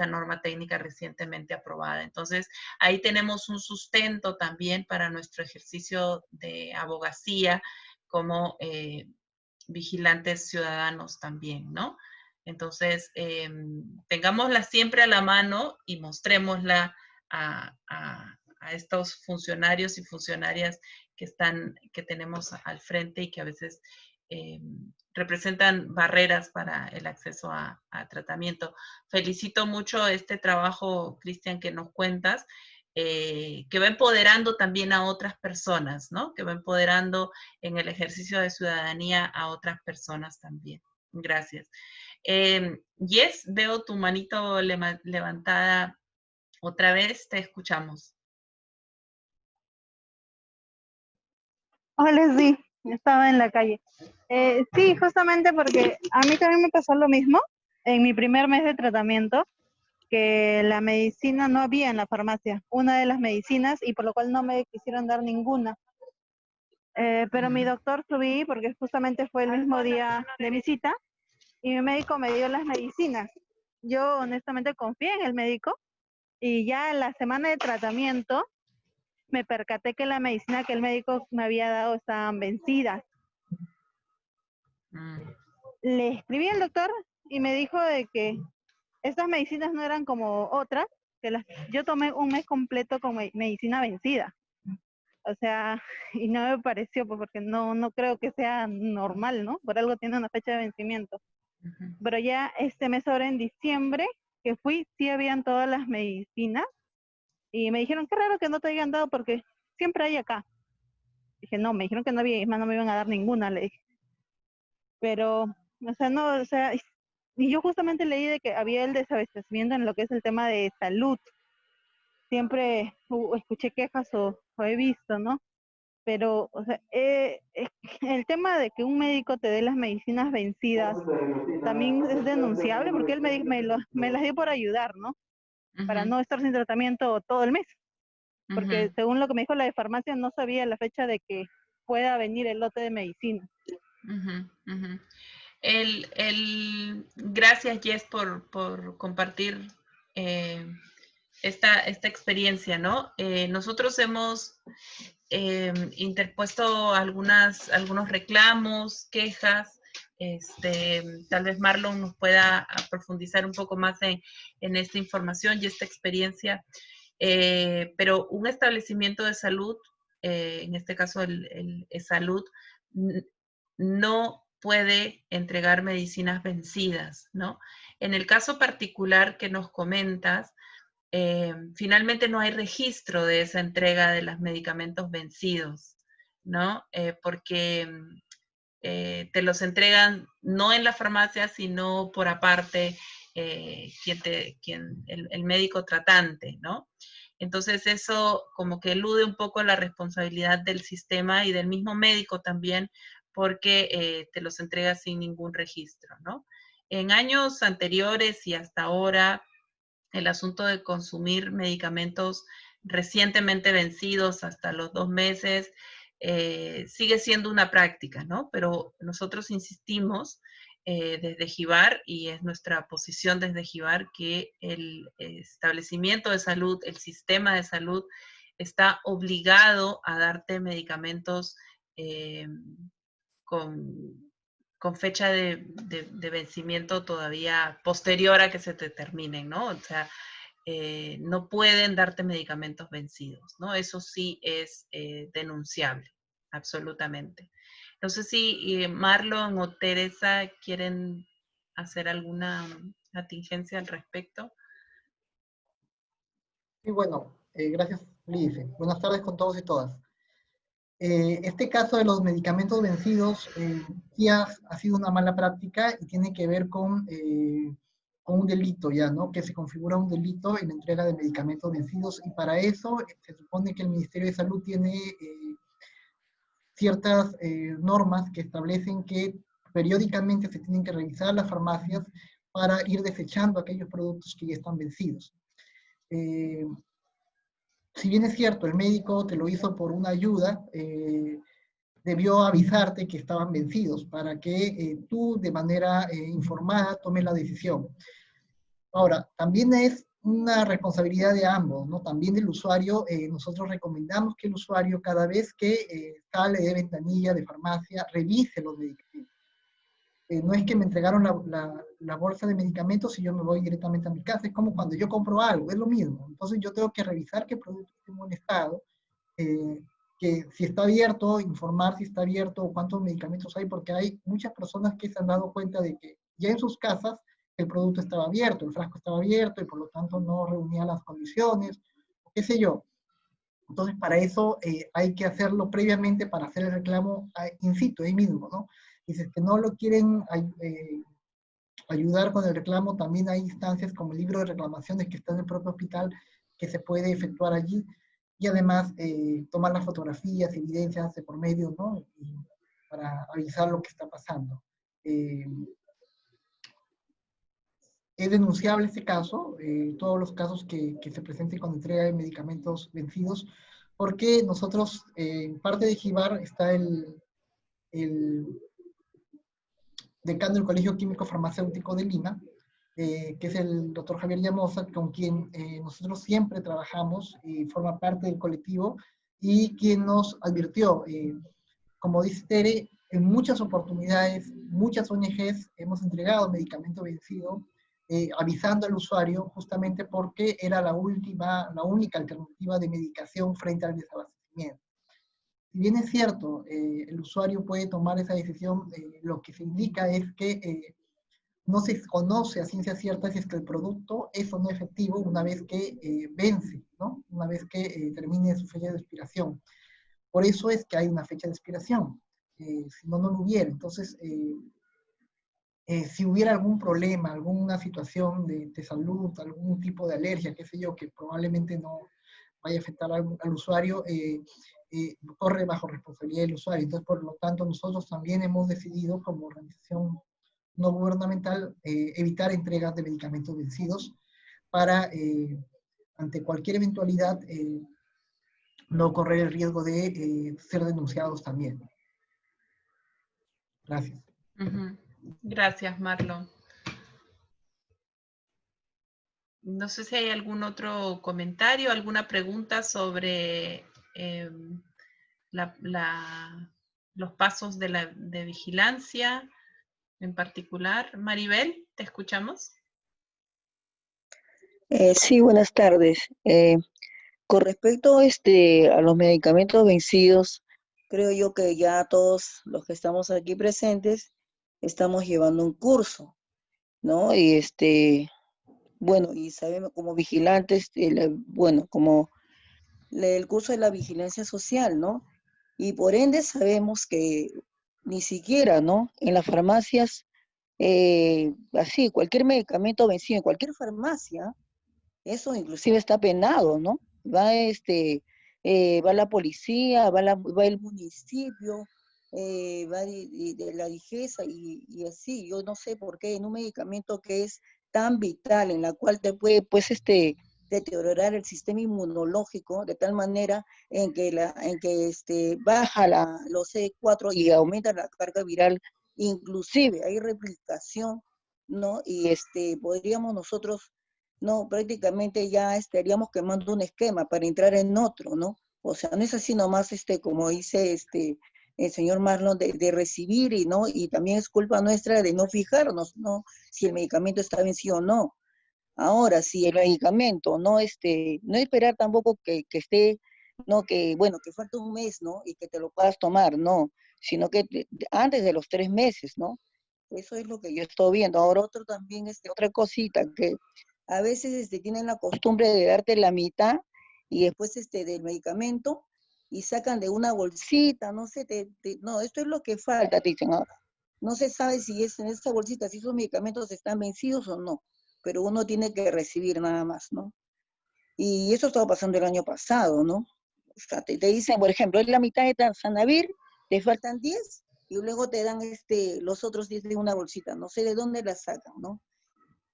[SPEAKER 2] norma técnica recientemente aprobada. Entonces, ahí tenemos un sustento también para nuestro ejercicio de abogacía como vigilantes ciudadanos también, ¿no? Entonces, tengámosla siempre a la mano y mostrémosla a estos funcionarios y funcionarias que tenemos al frente y que a veces representan barreras para el acceso a tratamiento. Felicito mucho este trabajo, Cristian, que nos cuentas, que va empoderando también a otras personas, ¿no? Que va empoderando en el ejercicio de ciudadanía a otras personas también. Gracias. Yes, veo tu manito levantada otra vez, te escuchamos.
[SPEAKER 6] Hola, sí, estaba en la calle. Sí, justamente porque a mí también me pasó lo mismo en mi primer mes de tratamiento, que la medicina no había en la farmacia, una de las medicinas, y por lo cual no me quisieron dar ninguna. Pero mi doctor subí, porque justamente fue el mismo día de mi cita, y mi médico me dio las medicinas. Yo honestamente confié en el médico, y ya en la semana de tratamiento me percaté que la medicina que el médico me había dado estaban vencidas. Le escribí al doctor y me dijo de que estas medicinas no eran como otras, que yo tomé un mes completo con medicina vencida. O sea, y no me pareció, pues, porque no creo que sea normal, ¿no? Por algo tiene una fecha de vencimiento. Pero ya este mes, ahora en diciembre, que fui, sí habían todas las medicinas, y me dijeron, qué raro que no te hayan dado porque siempre hay acá. Dije, no, me dijeron que no había, y más no me iban a dar ninguna, le dije. Pero, o sea, no, o sea, y yo justamente leí de que había el desabastecimiento en lo que es el tema de salud. Siempre escuché quejas o he visto, ¿no? Pero, o sea, el tema de que un médico te dé las medicinas vencidas también es denunciable, porque él me las dio por ayudar, ¿no? Para no estar sin tratamiento todo el mes. Porque según lo que me dijo la de farmacia, no sabía la fecha de que pueda venir el lote de medicina.
[SPEAKER 2] Gracias, Jess, por compartir esta experiencia, ¿no? Nosotros hemos interpuesto algunos reclamos, quejas. Tal vez Marlon nos pueda profundizar un poco más en esta información y esta experiencia, pero un establecimiento de salud, en este caso el salud, no puede entregar medicinas vencidas, ¿no? En el caso particular que nos comentas, finalmente no hay registro de esa entrega de los medicamentos vencidos, ¿no? Porque te los entregan no en la farmacia, sino por aparte el médico tratante, ¿no? Entonces eso como que elude un poco la responsabilidad del sistema y del mismo médico también, porque te los entrega sin ningún registro, ¿no? En años anteriores y hasta ahora, el asunto de consumir medicamentos recientemente vencidos hasta los 2 meses sigue siendo una práctica, ¿no? Pero nosotros insistimos desde GIVAR, y es nuestra posición desde GIVAR, que el establecimiento de salud, el sistema de salud, está obligado a darte medicamentos con fecha de vencimiento todavía posterior a que se te terminen, ¿no? O sea, no pueden darte medicamentos vencidos, ¿no? Eso sí es denunciable, absolutamente. No sé si Marlon o Teresa quieren hacer alguna atingencia al respecto.
[SPEAKER 7] Sí, bueno, gracias, Lidice. Buenas tardes con todos y todas. Este caso de los medicamentos vencidos sí ha sido una mala práctica y tiene que ver con un delito ya, ¿no? Que se configura un delito en la entrega de medicamentos vencidos, y para eso se supone que el Ministerio de Salud tiene ciertas normas que establecen que periódicamente se tienen que revisar las farmacias para ir desechando aquellos productos que ya están vencidos. Si bien es cierto, el médico te lo hizo por una ayuda, debió avisarte que estaban vencidos para que tú de manera informada tomes la decisión. Ahora, también es una responsabilidad de ambos, ¿no? También del usuario, nosotros recomendamos que el usuario cada vez que sale de ventanilla de farmacia, revise los medicamentos. No es que me entregaron la bolsa de medicamentos y yo me voy directamente a mi casa, es como cuando yo compro algo, es lo mismo. Entonces yo tengo que revisar qué producto está en buen estado, que si está abierto, informar si está abierto, cuántos medicamentos hay, porque hay muchas personas que se han dado cuenta de que ya en sus casas el producto estaba abierto, el frasco estaba abierto y por lo tanto no reunía las condiciones, qué sé yo. Entonces para eso hay que hacerlo previamente para hacer el reclamo in situ, ahí mismo, ¿no? Y si es que no lo quieren ayudar con el reclamo, también hay instancias como el libro de reclamaciones que está en el propio hospital que se puede efectuar allí, y además tomar las fotografías, evidencias de por medio, ¿no? Y para avisar lo que está pasando. Es denunciable este caso, todos los casos que se presenten con entrega de medicamentos vencidos, porque nosotros, en parte de JIBAR está el decano del Colegio Químico Farmacéutico de Lima, que es el doctor Javier Llamosa, con quien nosotros siempre trabajamos y forma parte del colectivo, y quien nos advirtió, como dice Tere, en muchas oportunidades, muchas ONGs hemos entregado medicamento vencido, avisando al usuario justamente porque era la única alternativa de medicación frente al desabastecimiento. Si bien es cierto, el usuario puede tomar esa decisión, lo que se indica es que no se conoce a ciencia cierta si es que el producto es o no efectivo una vez que vence, ¿no? Una vez que termine su fecha de expiración. Por eso es que hay una fecha de expiración, si no, no lo hubiera. Entonces, si hubiera algún problema, alguna situación de salud, algún tipo de alergia, qué sé yo, que probablemente no vaya a afectar al usuario, corre bajo responsabilidad del usuario. Entonces, por lo tanto, nosotros también hemos decidido como organización no gubernamental evitar entregas de medicamentos vencidos para, ante cualquier eventualidad, no correr el riesgo de ser denunciados también. Gracias.
[SPEAKER 2] Gracias, Marlon. No sé si hay algún otro comentario, alguna pregunta sobre los pasos de vigilancia en particular. Maribel, ¿te escuchamos?
[SPEAKER 8] Sí, buenas tardes. Con respecto a los medicamentos vencidos, creo yo que ya todos los que estamos aquí presentes estamos llevando un curso, ¿no? Y bueno, y sabemos como vigilantes, bueno, como el curso de la vigilancia social, ¿no? Y por ende sabemos que ni siquiera, ¿no? En las farmacias, así, cualquier medicamento vencido en cualquier farmacia, eso inclusive está penado, ¿no? Va la policía, va el municipio, va de la DIGESA y así. Yo no sé por qué en un medicamento que es tan vital, en la cual te puede, pues, deteriorar el sistema inmunológico de tal manera en que baja los CD4 y aumenta la carga viral, inclusive hay replicación, ¿no? Y podríamos nosotros, no, prácticamente ya estaríamos quemando un esquema para entrar en otro, ¿no? O sea, no es así nomás, como dice el señor Marlon, de recibir y también es culpa nuestra de no fijarnos, ¿no? Si el medicamento está vencido o no. Ahora, si el medicamento no esperar tampoco que esté, no, bueno, que falte un mes, ¿no? Y que te lo puedas tomar, no, sino que antes de los 3 meses, ¿no? Eso es lo que yo estoy viendo. Ahora también, otra cosita, que a veces tienen la costumbre de darte la mitad y después del medicamento y sacan de una bolsita, no sé, no, esto es lo que falta, te dicen ahora. No se sabe si es en esta bolsita, si esos medicamentos están vencidos o no, pero uno tiene que recibir nada más, ¿no? Y eso estaba pasando el año pasado, ¿no? O sea, te dicen, por ejemplo, es la mitad de Tanzanavir te faltan 10 y luego te dan los otros 10 de una bolsita, no sé de dónde las sacan, ¿no?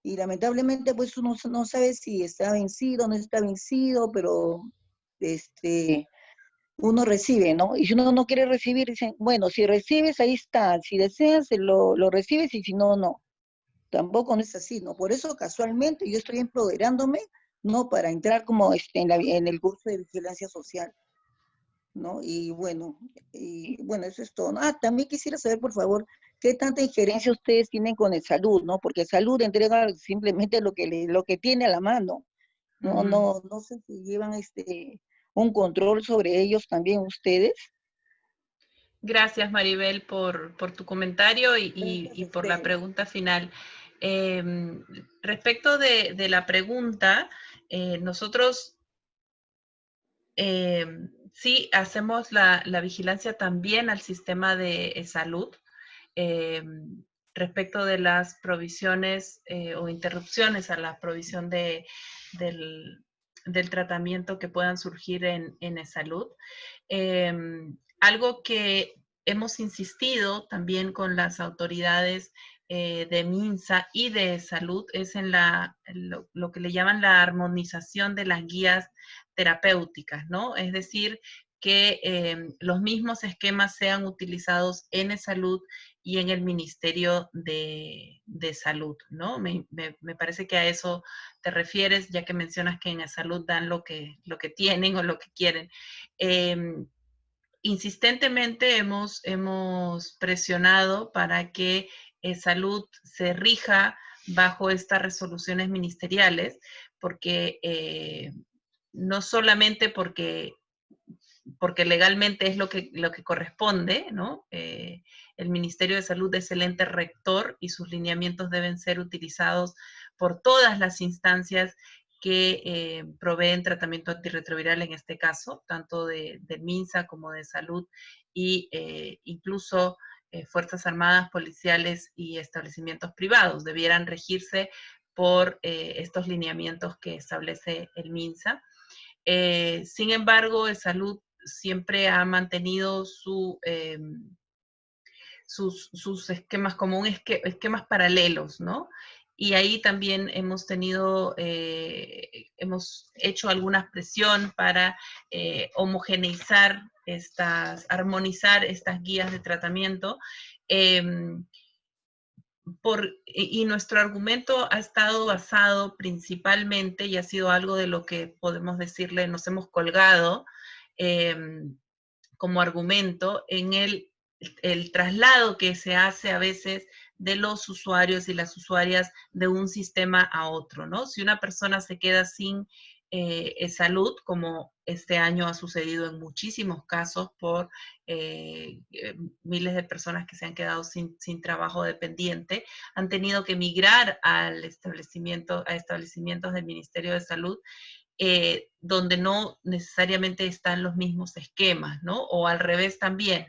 [SPEAKER 8] Y lamentablemente pues uno no sabe si está vencido o no está vencido, pero uno recibe, ¿no? Y si uno no quiere recibir, dicen, bueno, si recibes, ahí está, si deseas, lo recibes y si no, no. Tampoco no es así, ¿no? Por eso casualmente yo estoy empoderándome, ¿no? Para entrar como en el curso de vigilancia social, ¿no? Y bueno, eso es todo, ¿no? Ah, también quisiera saber, por favor, qué tanta injerencia ustedes tienen con el salud, ¿no? Porque salud entrega simplemente lo que tiene a la mano, ¿no? No sé si llevan un control sobre ellos también ustedes.
[SPEAKER 2] Gracias, Maribel, por tu comentario y
[SPEAKER 8] Gracias a
[SPEAKER 2] por la
[SPEAKER 8] ustedes.
[SPEAKER 2] pregunta final. Respecto de la pregunta, nosotros sí hacemos la vigilancia también al sistema de salud respecto de las provisiones o interrupciones a la provisión del tratamiento que puedan surgir en salud. Algo que hemos insistido también con las autoridades de MINSA y de salud es en lo que le llaman la armonización de las guías terapéuticas, ¿no? Es decir, que los mismos esquemas sean utilizados en salud y en el Ministerio de Salud, ¿no? Me parece que a eso te refieres, ya que mencionas que en salud dan lo que tienen o lo que quieren. Insistentemente hemos presionado para que salud se rija bajo estas resoluciones ministeriales, porque no solamente porque legalmente es lo que corresponde, ¿no? El Ministerio de Salud es el ente rector y sus lineamientos deben ser utilizados por todas las instancias que proveen tratamiento antirretroviral en este caso, tanto de MINSA como de salud y incluso Fuerzas Armadas, policiales y establecimientos privados debieran regirse por estos lineamientos que establece el MINSA. Sin embargo, el salud siempre ha mantenido sus esquemas como esquemas paralelos, ¿no? Y ahí también hemos hecho alguna presión para homogeneizar armonizar estas guías de tratamiento. Y nuestro argumento ha estado basado principalmente, y ha sido algo de lo que podemos decirle, nos hemos colgado como argumento en el traslado que se hace a veces de los usuarios y las usuarias de un sistema a otro, ¿no? Si una persona se queda sin salud, como este año ha sucedido en muchísimos casos por miles de personas que se han quedado sin trabajo dependiente, han tenido que migrar a establecimientos del Ministerio de Salud, donde no necesariamente están los mismos esquemas, ¿no? O al revés también.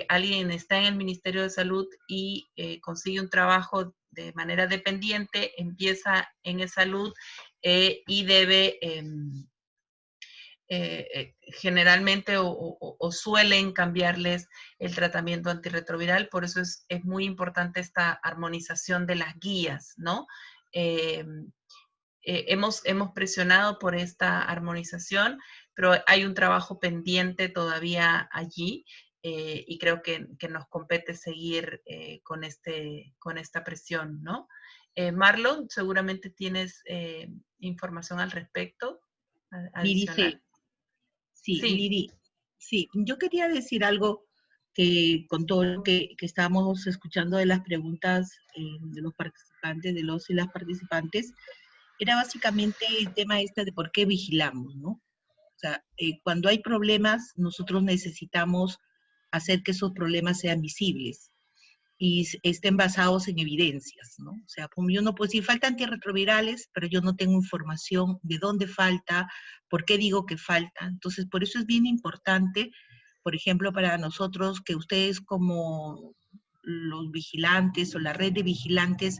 [SPEAKER 2] Alguien está en el Ministerio de Salud y consigue un trabajo de manera dependiente, empieza en salud y debe generalmente o suelen cambiarles el tratamiento antirretroviral. Por eso es muy importante esta armonización de las guías, ¿no? Hemos presionado por esta armonización, pero hay un trabajo pendiente todavía allí y creo que nos compete seguir con esta presión, ¿no? Marlon, seguramente tienes información al respecto. Adicional.
[SPEAKER 9] Liri, sí, yo quería decir algo que con todo lo que estábamos escuchando de las preguntas de los participantes, de los y las participantes, era básicamente el tema de por qué vigilamos, ¿no? O sea, cuando hay problemas, nosotros necesitamos hacer que esos problemas sean visibles y estén basados en evidencias, ¿no? O sea, como yo no puedo decir, faltan antirretrovirales, pero yo no tengo información de dónde falta, por qué digo que falta. Entonces, por eso es bien importante, por ejemplo, para nosotros, que ustedes como los vigilantes o la red de vigilantes,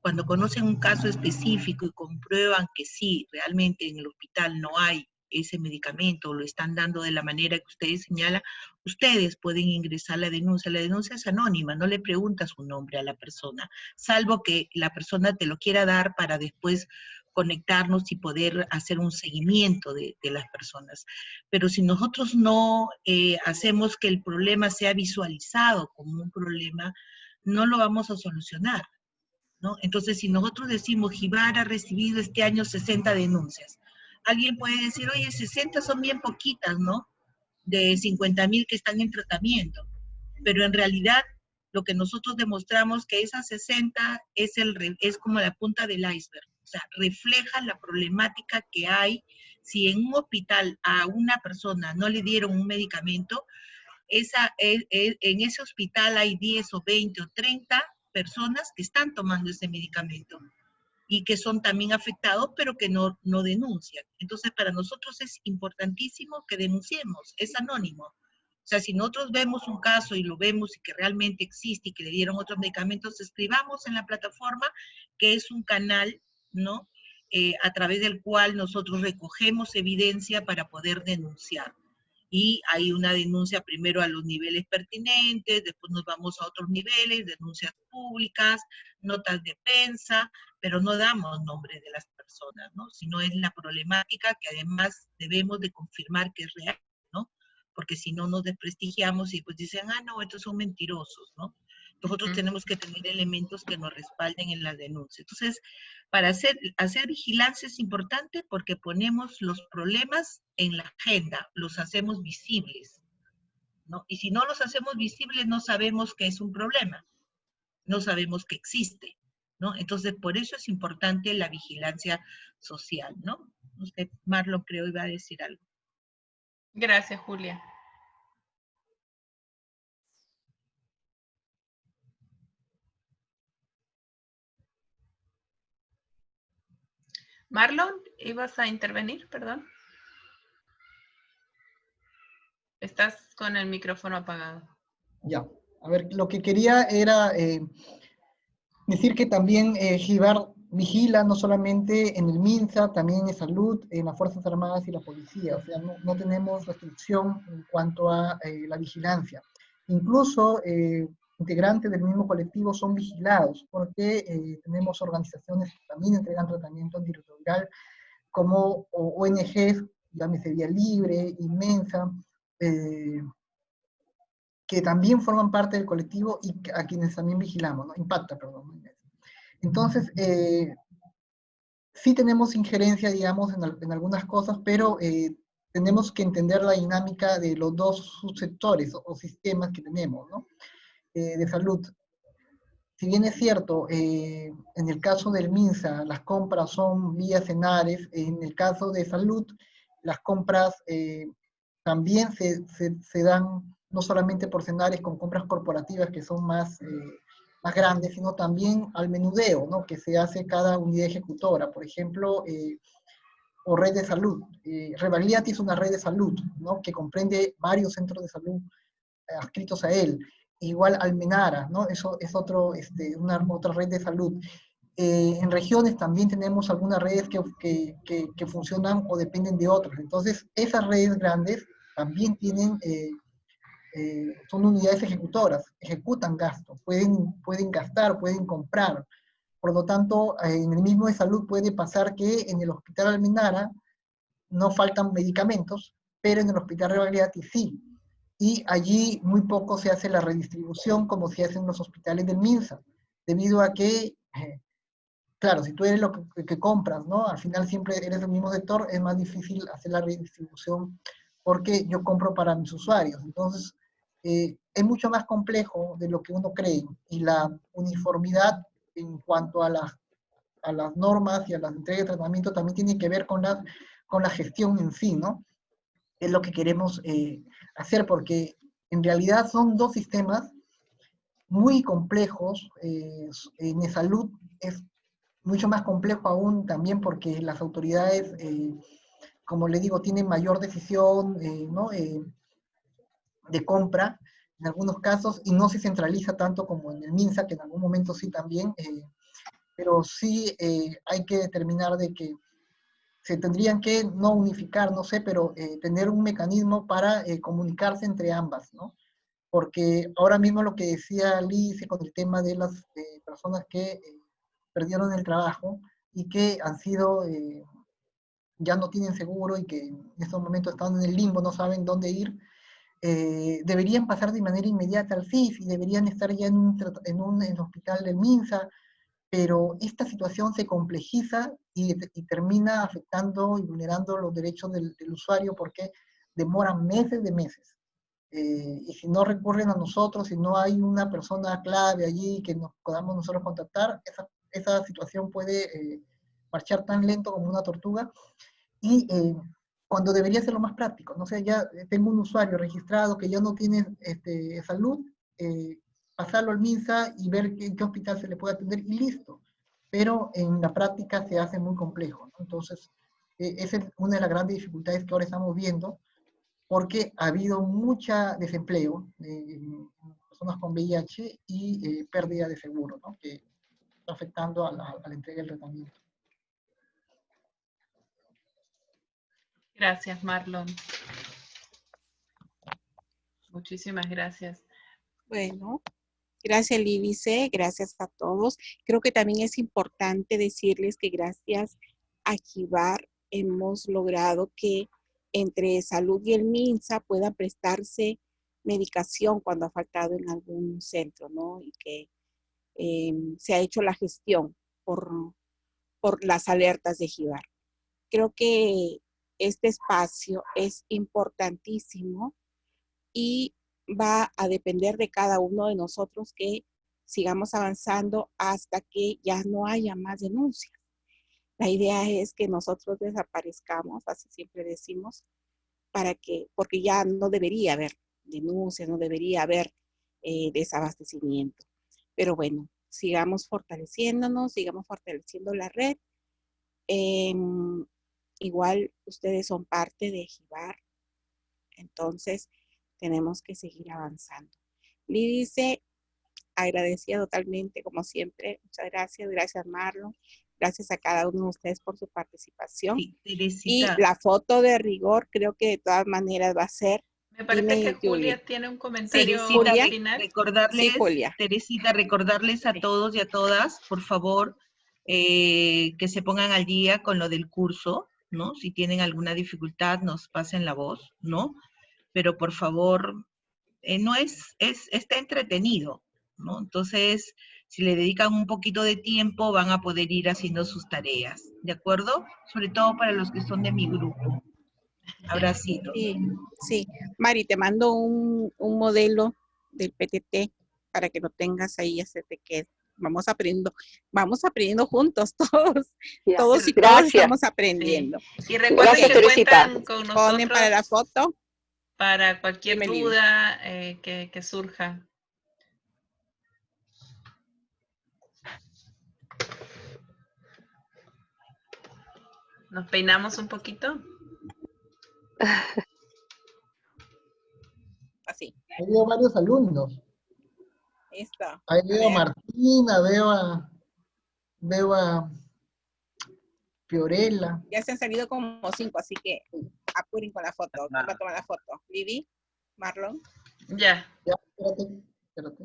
[SPEAKER 9] cuando conocen un caso específico y comprueban que sí, realmente en el hospital no hay ese medicamento o lo están dando de la manera que ustedes señalan, ustedes pueden ingresar la denuncia. La denuncia es anónima, no le preguntas su nombre a la persona, salvo que la persona te lo quiera dar para después conectarnos y poder hacer un seguimiento de las personas. Pero si nosotros no hacemos que el problema sea visualizado como un problema, no lo vamos a solucionar, ¿no? Entonces, si nosotros decimos, Gibar ha recibido este año 60 denuncias, alguien puede decir, oye, 60 son bien poquitas, ¿no? De 50.000 que están en tratamiento. Pero en realidad, lo que nosotros demostramos que esas 60 es como la punta del iceberg. O sea, refleja la problemática que hay. Si en un hospital a una persona no le dieron un medicamento, en ese hospital hay 10 o 20 o 30 personas que están tomando ese medicamento y que son también afectados, pero que no denuncian. Entonces, para nosotros es importantísimo que denunciemos, es anónimo. O sea, si nosotros vemos un caso y lo vemos y que realmente existe y que le dieron otros medicamentos, escribamos en la plataforma, que es un canal, ¿no? A través del cual nosotros recogemos evidencia para poder denunciar. Y hay una denuncia primero a los niveles pertinentes, después nos vamos a otros niveles, denuncias públicas, notas de prensa, pero no damos nombre de las personas, ¿no? Sino es la problemática que además debemos de confirmar que es real, ¿no? Porque si no nos desprestigiamos y pues dicen, ah, no, estos son mentirosos, ¿no? Nosotros tenemos que tener elementos que nos respalden en la denuncia. Entonces, para hacer vigilancia es importante porque ponemos los problemas en la agenda, los hacemos visibles, ¿no? Y si no los hacemos visibles, no sabemos que es un problema, no sabemos que existe, ¿no? Entonces, por eso es importante la vigilancia social, ¿no? Usted, Marlon, creo iba a decir algo.
[SPEAKER 2] Gracias, Julia. Marlon, ¿ibas a intervenir? Perdón. Estás con el micrófono apagado.
[SPEAKER 7] Ya, a ver, lo que quería era decir que también Gibar vigila no solamente en el MINSA, también en salud, en las Fuerzas Armadas y la policía. O sea, no tenemos restricción en cuanto a la vigilancia. Incluso integrantes del mismo colectivo son vigilados, porque tenemos organizaciones que también entregan tratamiento antirretroviral, como ONGs, llámese Vía Libre, Inmensa, que también forman parte del colectivo y a quienes también vigilamos, ¿no? Impacta, perdón. Entonces, sí tenemos injerencia, digamos, en algunas cosas, pero tenemos que entender la dinámica de los dos subsectores o sistemas que tenemos, ¿no? De salud. Si bien es cierto, en el caso del MINSA, las compras son vía CENARES, en el caso de salud, las compras también se dan no solamente por CENARES con compras corporativas que son más grandes, sino también al menudeo, ¿no? Que se hace cada unidad ejecutora. Por ejemplo, o red de salud. Rebagliati es una red de salud, ¿no? Que comprende varios centros de salud adscritos a él. Igual Almenara, ¿no? Eso es otra red de salud. En regiones también tenemos algunas redes que funcionan o dependen de otras. Entonces, esas redes grandes también tienen, son unidades ejecutoras, ejecutan gastos, pueden gastar, pueden comprar. Por lo tanto, en el mismo de salud puede pasar que en el Hospital Almenara no faltan medicamentos, pero en el Hospital Rebagliati sí. Y allí muy poco se hace la redistribución como se hace en los hospitales del MINSA, debido a que, claro, si tú eres lo que compras, ¿no? Al final siempre eres el mismo sector, es más difícil hacer la redistribución porque yo compro para mis usuarios. Entonces, es mucho más complejo de lo que uno cree, y la uniformidad en cuanto a las normas y a las entregas de tratamiento también tiene que ver con la gestión en sí, ¿no? Es lo que queremos hacer, porque en realidad son dos sistemas muy complejos. En salud es mucho más complejo aún también porque las autoridades, como le digo, tienen mayor decisión, ¿no? De compra en algunos casos, y no se centraliza tanto como en el MINSA, que en algún momento sí también, pero sí hay que determinar de que se tendrían que no unificar, no sé, pero tener un mecanismo para comunicarse entre ambas, ¿no? Porque ahora mismo lo que decía Lice con el tema de las personas que perdieron el trabajo y que han sido, ya no tienen seguro y que en estos momentos están en el limbo, no saben dónde ir, deberían pasar de manera inmediata al CIF y deberían estar ya en un hospital del MINSA, pero esta situación se complejiza y termina afectando y vulnerando los derechos del usuario porque demoran meses de meses. Y si no recurren a nosotros, si no hay una persona clave allí que nos podamos nosotros contactar, esa situación puede marchar tan lento como una tortuga, y cuando debería ser lo más práctico, no sé, ya tengo un usuario registrado que ya no tiene salud, pasarlo al MINSA y ver en qué hospital se le puede atender y listo. Pero en la práctica se hace muy complejo, ¿no? Entonces, esa es una de las grandes dificultades que ahora estamos viendo, porque ha habido mucho desempleo en personas con VIH y pérdida de seguro, ¿no? Que está afectando a la entrega del tratamiento.
[SPEAKER 2] Gracias, Marlon. Muchísimas gracias.
[SPEAKER 1] Bueno, gracias, Lídice, gracias a todos. Creo que también es importante decirles que gracias a JIVAR hemos logrado que entre Salud y el MINSA puedan prestarse medicación cuando ha faltado en algún centro, ¿no? Y que se ha hecho la gestión por las alertas de JIVAR. Creo que este espacio es importantísimo y va a depender de cada uno de nosotros que sigamos avanzando hasta que ya no haya más denuncias. La idea es que nosotros desaparezcamos, así siempre decimos, porque ya no debería haber denuncias, no debería haber desabastecimiento. Pero bueno, sigamos fortaleciéndonos, sigamos fortaleciendo la red. Igual ustedes son parte de JIVAR, entonces tenemos que seguir avanzando. Lídice, agradecida totalmente, como siempre. Muchas gracias. Gracias, Marlon. Gracias a cada uno de ustedes por su participación.
[SPEAKER 9] Sí,
[SPEAKER 1] y la foto de rigor creo que de todas maneras va a ser.
[SPEAKER 2] Me parece que Julia tiene un comentario
[SPEAKER 9] Teresita,
[SPEAKER 2] al final.
[SPEAKER 9] Recordarles,
[SPEAKER 1] sí, Julia.
[SPEAKER 9] Teresita, recordarles a todos y a todas, por favor, que se pongan al día con lo del curso, ¿no? Si tienen alguna dificultad, nos pasen la voz, ¿no? Pero por favor, no está entretenido, ¿no? Entonces, si le dedican un poquito de tiempo, van a poder ir haciendo sus tareas, ¿de acuerdo? Sobre todo para los que son de mi grupo. Abracitos.
[SPEAKER 1] Sí, sí. Mari, te mando un modelo del PTT para que lo tengas ahí, ya se te quede. Vamos aprendiendo juntos todos.
[SPEAKER 10] Ya,
[SPEAKER 1] Todos y
[SPEAKER 10] gracias.
[SPEAKER 1] todas estamos aprendiendo.
[SPEAKER 2] Sí. Y recuerden que
[SPEAKER 10] Teresita.
[SPEAKER 2] cuentan con nosotros.
[SPEAKER 1] Ponen para la foto.
[SPEAKER 2] Para cualquier
[SPEAKER 1] Dime, Lili.
[SPEAKER 2] duda que surja. ¿Nos peinamos un poquito?
[SPEAKER 1] Así.
[SPEAKER 7] Ahí veo varios alumnos.
[SPEAKER 1] Listo.
[SPEAKER 7] Ahí veo a Martina, veo a Fiorella.
[SPEAKER 1] Ya se han salido como 5, así que apuren con la foto. ¿Quién va a tomar la foto? ¿Lili? ¿Marlon?
[SPEAKER 2] Ya.
[SPEAKER 7] Ya, espérate.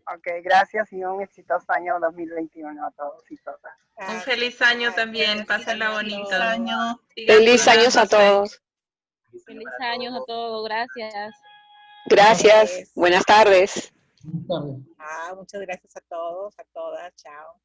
[SPEAKER 10] Ok, gracias y un exitoso año 2021 a todos y todas.
[SPEAKER 2] Un feliz año también, pásenla bonito.
[SPEAKER 9] Feliz año.
[SPEAKER 10] Feliz años a todos.
[SPEAKER 11] Feliz años a todos, gracias.
[SPEAKER 10] Gracias, buenas tardes.
[SPEAKER 7] Buenas tardes.
[SPEAKER 1] Muchas gracias a todos, a todas. Chao.